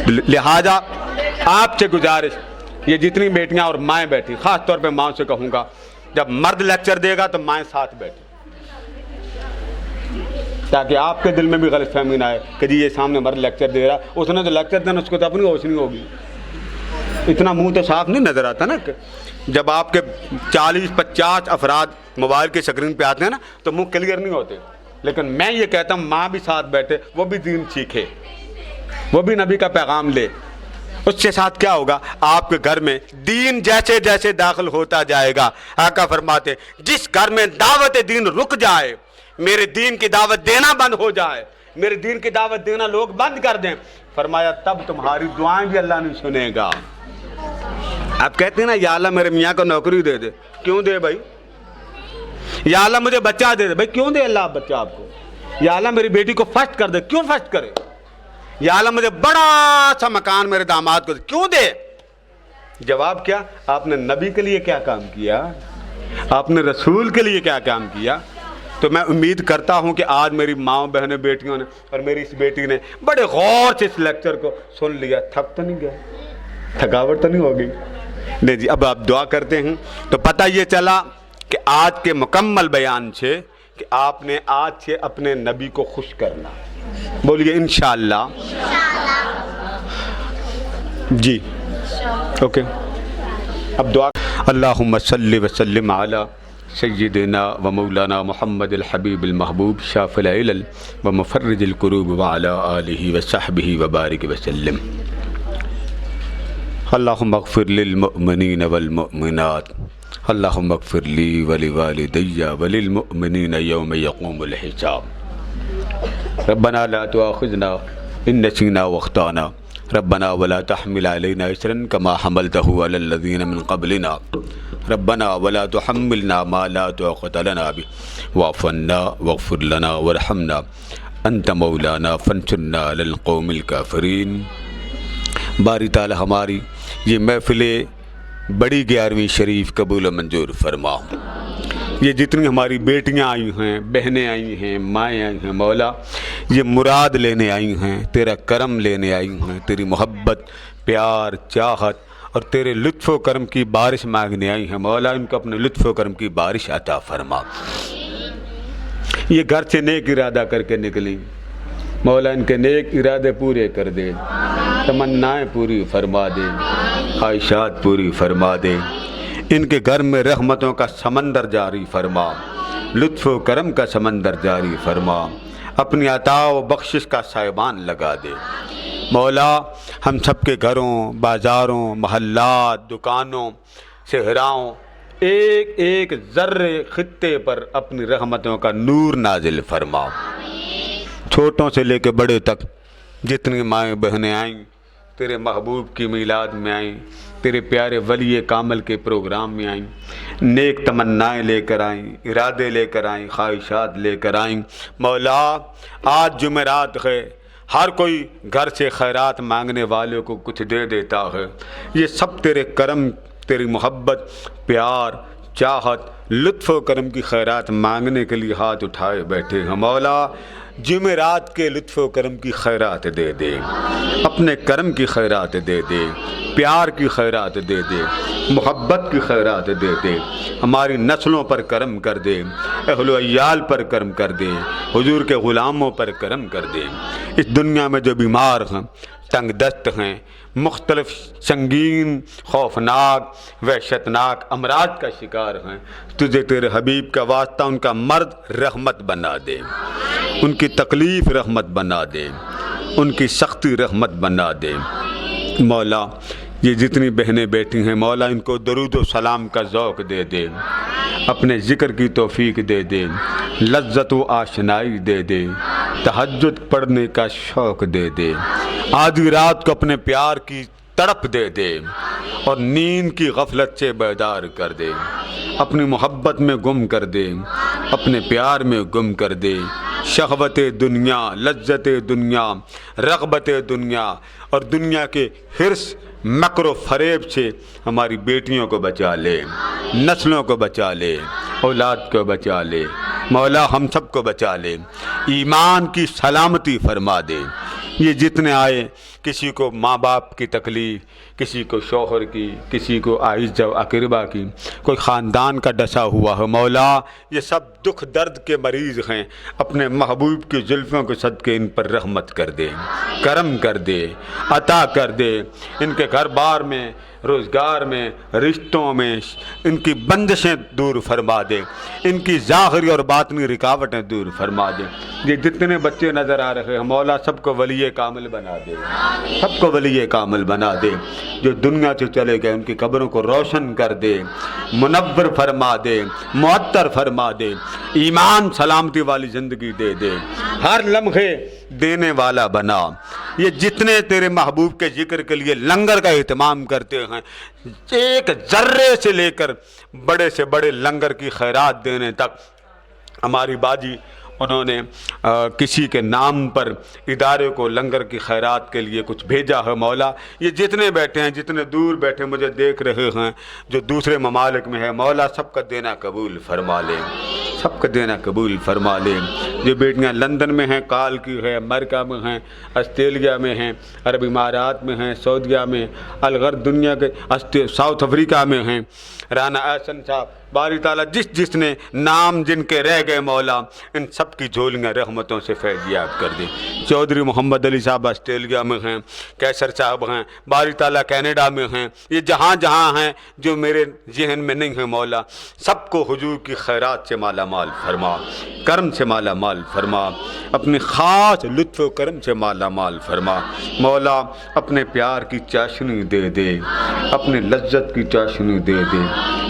لہذا آپ سے گزارش، یہ جتنی بیٹیاں اور مائیں بیٹھی، خاص طور پہ ماں سے کہوں گا جب مرد لیکچر دے گا تو مائیں ساتھ بیٹھی. تاکہ آپ کے دل میں بھی غلط فہمی نہ آئے کہ جی یہ سامنے ہمارا لیکچر دے رہا، اس نے تو لیکچر دینا، اس کو تو اپنی ہوش نہیں ہوگی. اتنا منہ تو صاف نہیں نظر آتا نا. جب آپ کے 40-50 افراد موبائل کی اسکرین پہ آتے ہیں نا تو منہ کلیئر نہیں ہوتے. لیکن میں یہ کہتا ہوں ماں بھی ساتھ بیٹھے، وہ بھی دین سیکھے، وہ بھی نبی کا پیغام لے. اس کے ساتھ کیا ہوگا؟ آپ کے گھر میں دین جیسے جیسے داخل ہوتا جائے گا. آقا فرماتے جس گھر میں دعوت دین رک جائے، میرے دین کی دعوت دینا بند ہو جائے، میرے دین کی دعوت دینا لوگ بند کر دیں، فرمایا تب تمہاری دعائیں بھی اللہ نہیں سنے گا. آپ کہتے ہیں نا یا اللہ میرے میاں کو نوکری دے دے. کیوں دے بھائی؟ یا اللہ مجھے بچہ دے دے. بھائی کیوں دے اللہ آپ بچہ آپ کو؟ یا اللہ میری بیٹی کو فرسٹ کر دے. کیوں فرسٹ کرے؟ یا اللہ مجھے بڑا سا مکان میرے داماد کو دے. کیوں دے؟ جواب کیا؟ آپ نے نبی کے لیے کیا کام کیا؟ آپ نے رسول کے لیے کیا کام کیا؟ تو میں امید کرتا ہوں کہ آج میری ماں بہنیں بیٹیوں نے اور میری اس بیٹی نے بڑے غور سے اس لیکچر کو سن لیا. تھک تو نہیں گیا؟ تھکاوٹ تو نہیں ہوگی؟ نہیں جی. اب آپ دعا کرتے ہیں تو پتہ یہ چلا کہ آج کے مکمل بیان سے کہ آپ نے آج سے اپنے نبی کو خوش کرنا. بولیے انشاءاللہ. جی اوکے. اب دعا. اللہم صلی وسلم علی سیدنا و مولانا محمد الحبیب المحبوب شافی العلل و مفرج الکروب وعلی آلہ وصحبہ وبارک وسلم. اللہم اغفر للمؤمنین والمؤمنات، اللہم اغفر لی ولوالدی وللمؤمنین یوم یقوم الحساب. ربنا لا تؤاخذنا ان نسینا واخطأنا، ربنا ولا تحمل علينا إصرا كما حملته على الذين من قبلنا، ربنا ولا تحملنا ما لا طاقة لنا به واعف عنا واغفر لنا وارحمنا أنت مولانا فانصرنا على القوم الكافرين. باری تعالی ہماری یہ محفل بڑی 11ویں شریف قبول و منظور فرما. یہ جتنی ہماری بیٹیاں آئی ہیں، بہنیں آئی ہیں، مائیں آئی ہیں، مولا یہ مراد لینے آئی ہیں، تیرا کرم لینے آئی ہیں، تیری محبت، پیار، چاہت اور تیرے لطف و کرم کی بارش مانگنے آئی ہیں. مولا ان کو اپنے لطف و کرم کی بارش عطا فرما. یہ گھر سے نیک ارادہ کر کے نکلی، مولا ان کے نیک ارادے پورے کر دے، تمنائیں پوری فرما دے، خواہشات پوری فرما دے. ان کے گھر میں رحمتوں کا سمندر جاری فرما، لطف و کرم کا سمندر جاری فرما، اپنی عطا و بخشش کا سائبان لگا دے. مولا ہم سب کے گھروں، بازاروں، محلات، دکانوں، صحراؤں، ایک ایک ذرے خطے پر اپنی رحمتوں کا نور نازل فرما. چھوٹوں سے لے کے بڑے تک جتنی مائیں بہنیں آئیں تیرے محبوب کی میلاد میں آئیں، تیرے پیارے ولی کامل کے پروگرام میں آئیں، نیک تمنائیں لے کر آئیں، ارادے لے کر آئیں، خواہشات لے کر آئیں. مولا آج جمعرات ہے، ہر کوئی گھر سے خیرات مانگنے والوں کو کچھ دے دیتا ہے. یہ سب تیرے کرم، تیری محبت، پیار، چاہت، لطف و کرم کی خیرات مانگنے کے لیے ہاتھ اٹھائے بیٹھے ہیں. مولا جمعرات کے لطف و کرم کی خیرات دے دے، اپنے کرم کی خیرات دے دے، پیار کی خیرات دے دے، محبت کی خیرات دے دے. ہماری نسلوں پر کرم کر دے، اہل و عیال پر کرم کر دے، حضور کے غلاموں پر کرم کر دے. اس دنیا میں جو بیمار ہیں، تنگ دست ہیں، مختلف سنگین، خوفناک، وحشتناک امراض کا شکار ہیں، تجھے تیرے حبیب کا واسطہ ان کا مرض رحمت بنا دے، ان کی تکلیف رحمت بنا دے، ان کی سختی رحمت بنا دے. مولا یہ جتنی بہنیں بیٹھی ہیں مولا ان کو درود و سلام کا ذوق دے دے، اپنے ذکر کی توفیق دے دے، لذت و آشنائی دے دے، تہجد پڑھنے کا شوق دے دے، آدھی رات کو اپنے پیار کی تڑپ دے دے اور نیند کی غفلت سے بیدار کر دے، اپنی محبت میں گم کر دے، اپنے پیار میں گم کر دے. شہوت دنیا، لذت دنیا، رغبت دنیا اور دنیا کے حرص، مکر و فریب سے ہماری بیٹیوں کو بچا لے، نسلوں کو بچا لے، اولاد کو بچا لے. مولا ہم سب کو بچا لے، ایمان کی سلامتی فرما دے. یہ جتنے آئے کسی کو ماں باپ کی تکلیف، کسی کو شوہر کی، کسی کو اعزہ و اقربا کی، کوئی خاندان کا ڈسا ہوا ہے مولا یہ سب دکھ درد کے مریض ہیں، اپنے محبوب کی زلفوں کے صدقے ان پر رحمت کر دے، کرم کر دے، عطا کر دے، ان کے گھر بار میں، روزگار میں، رشتوں میں ان کی بندشیں دور فرما دے، ان کی ظاہری اور باطنی رکاوٹیں دور فرما دے۔ یہ جتنے بچے نظر آ رہے ہیں مولا سب کو ولی کامل بنا دے، سب کو ولی کامل بنا دے، جو دنیا سے چلے گئے ان کی قبروں کو روشن کر دے، منور فرما دے، معطر فرما دے، ایمان سلامتی والی زندگی دے دے، ہر لمحے دینے والا بنا۔ یہ جتنے تیرے محبوب کے ذکر کے لیے لنگر کا اہتمام کرتے ہیں، ایک ذرے سے لے کر بڑے سے بڑے لنگر کی خیرات دینے تک، ہماری باجی انہوں نے کسی کے نام پر ادارے کو لنگر کی خیرات کے لیے کچھ بھیجا ہے مولا۔ یہ جتنے بیٹھے ہیں، جتنے دور بیٹھے مجھے دیکھ رہے ہیں، جو دوسرے ممالک میں ہے مولا سب کا دینا قبول فرما لے، سب کا دینا قبول فرما لے۔ جو بیٹیاں لندن میں ہیں، کال کی ہے، امریکہ میں ہیں، آسٹریلیا میں ہیں، عرب امارات میں ہیں، سعودیہ میں، الغرب دنیا کے ساؤتھ افریقہ میں ہیں، رانا احسن صاحب، باری تعالیٰ جس نے نام جن کے رہ گئے مولا ان سب کی جھولیاں رحمتوں سے فیضیاب کر دے۔ چودھری محمد علی صاحب آسٹریلیا میں ہیں، کیسر صاحب ہیں، باری تعالیٰ کینیڈا میں ہیں، یہ جہاں جہاں ہیں جو میرے ذہن میں نہیں ہیں مولا سب کو حضور کی خیرات سے مالا مال فرما، کرم سے مالا مال فرما، اپنے خاص لطف و کرم سے مالا مال فرما مولا، اپنے پیار کی چاشنی دے دے، اپنے لذت کی چاشنی دے دے،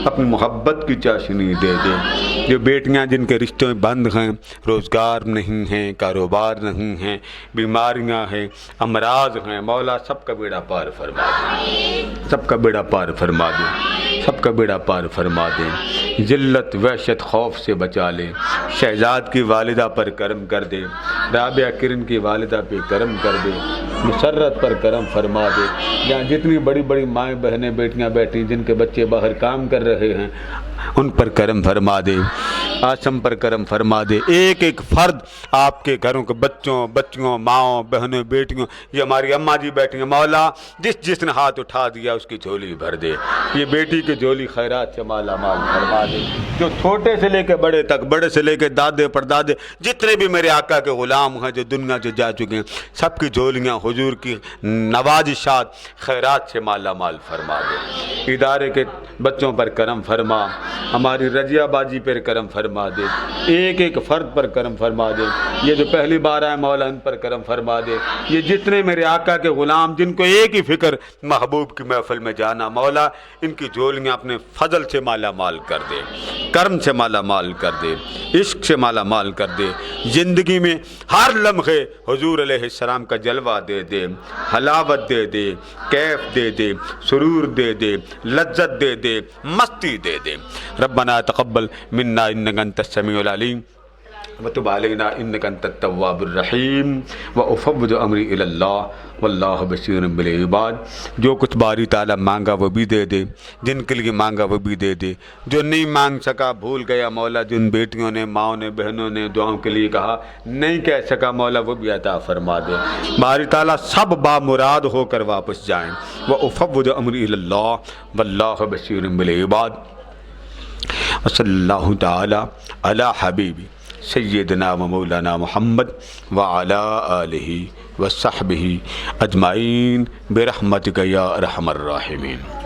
اپنی محبت کی چاشنی دے دے۔ جو بیٹیاں جن کے رشتوں میں بند ہیں، روزگار نہیں ہیں، کاروبار نہیں ہیں، بیماریاں ہیں، امراض ہیں مولا سب کا بیڑا پار فرما دے، سب کا بیڑا پار فرما دے، سب کا بیڑا پار فرما دے، ذلت وحشت خوف سے بچا لے، شہزاد کی والدہ پر کرم کر دے، رابعہ کرن کی والدہ پہ کرم کر دے، مسرت پر کرم فرما دے، جہاں جتنی بڑی بڑی مائیں بہنیں بیٹیاں بیٹھی جن کے بچے باہر کام کر رہے ہیں ان پر کرم فرما دے، آسم پر کرم فرما دے، ایک ایک فرد آپ کے گھروں کے بچیوں ماؤں بہنوں بیٹیوں، یہ ہماری اماں جی بیٹھی ہیں مولا جس نے ہاتھ اٹھا دیا اس کی جھولی بھر دے، یہ بیٹی کی جھولی خیرات سے مالا مال فرما دے، جو چھوٹے سے لے کے بڑے تک، بڑے سے لے کے دادے پردادے جتنے بھی میرے آقا کے غلام ہیں جو دنیا سے جا چکے ہیں سب کی جھولیاں حضور کی نوازشات خیرات سے مالا مال فرما دے، ادارے کے بچوں پر کرم فرما، ہماری رضیہ باجی پر کرم فرما دے، ایک ایک فرد پر کرم فرما دے، یہ جو پہلی بار آئے مولا ان پر کرم فرما دے، یہ جتنے میرے آقا کے غلام جن کو ایک ہی فکر محبوب کی محفل میں جانا مولا ان کی جھولیاں اپنے فضل سے مالا مال کر دے، کرم سے مالا مال کر دے، عشق سے مالا مال کر دے، زندگی میں ہر لمحے حضور علیہ السلام کا جلوہ دے دے، حلاوت دے دے، کیف دے دے، سرور دے دے، لذت دے دے، مستی دے دے۔ ربنا تقبل منا انك انت السميع العليم وتب علينا انك انت التواب الرحيم وافوض امری الى اللہ واللہ بصیر بالعباد۔ جو کچھ باری تعالیٰ مانگا وہ بھی دے دے، جن کے لیے مانگا وہ بھی دے دے، جو نہیں مانگ سکا بھول گیا مولا، جن بیٹیوں نے ماؤں نے بہنوں نے دعاؤں کے لیے کہا نہیں کہہ سکا مولا وہ بھی عطا فرما دے، باری تعالیٰ سب بامراد ہو کر واپس جائیں۔ وافوض امری الی اللہ واللہ بصیر بالعباد۔ وصلی اللہ تعالی علی حبیبی سیدنا و مولانا محمد وعلی آلہ وصحبہ اجمعین برحمتک یا ارحم الراحمین۔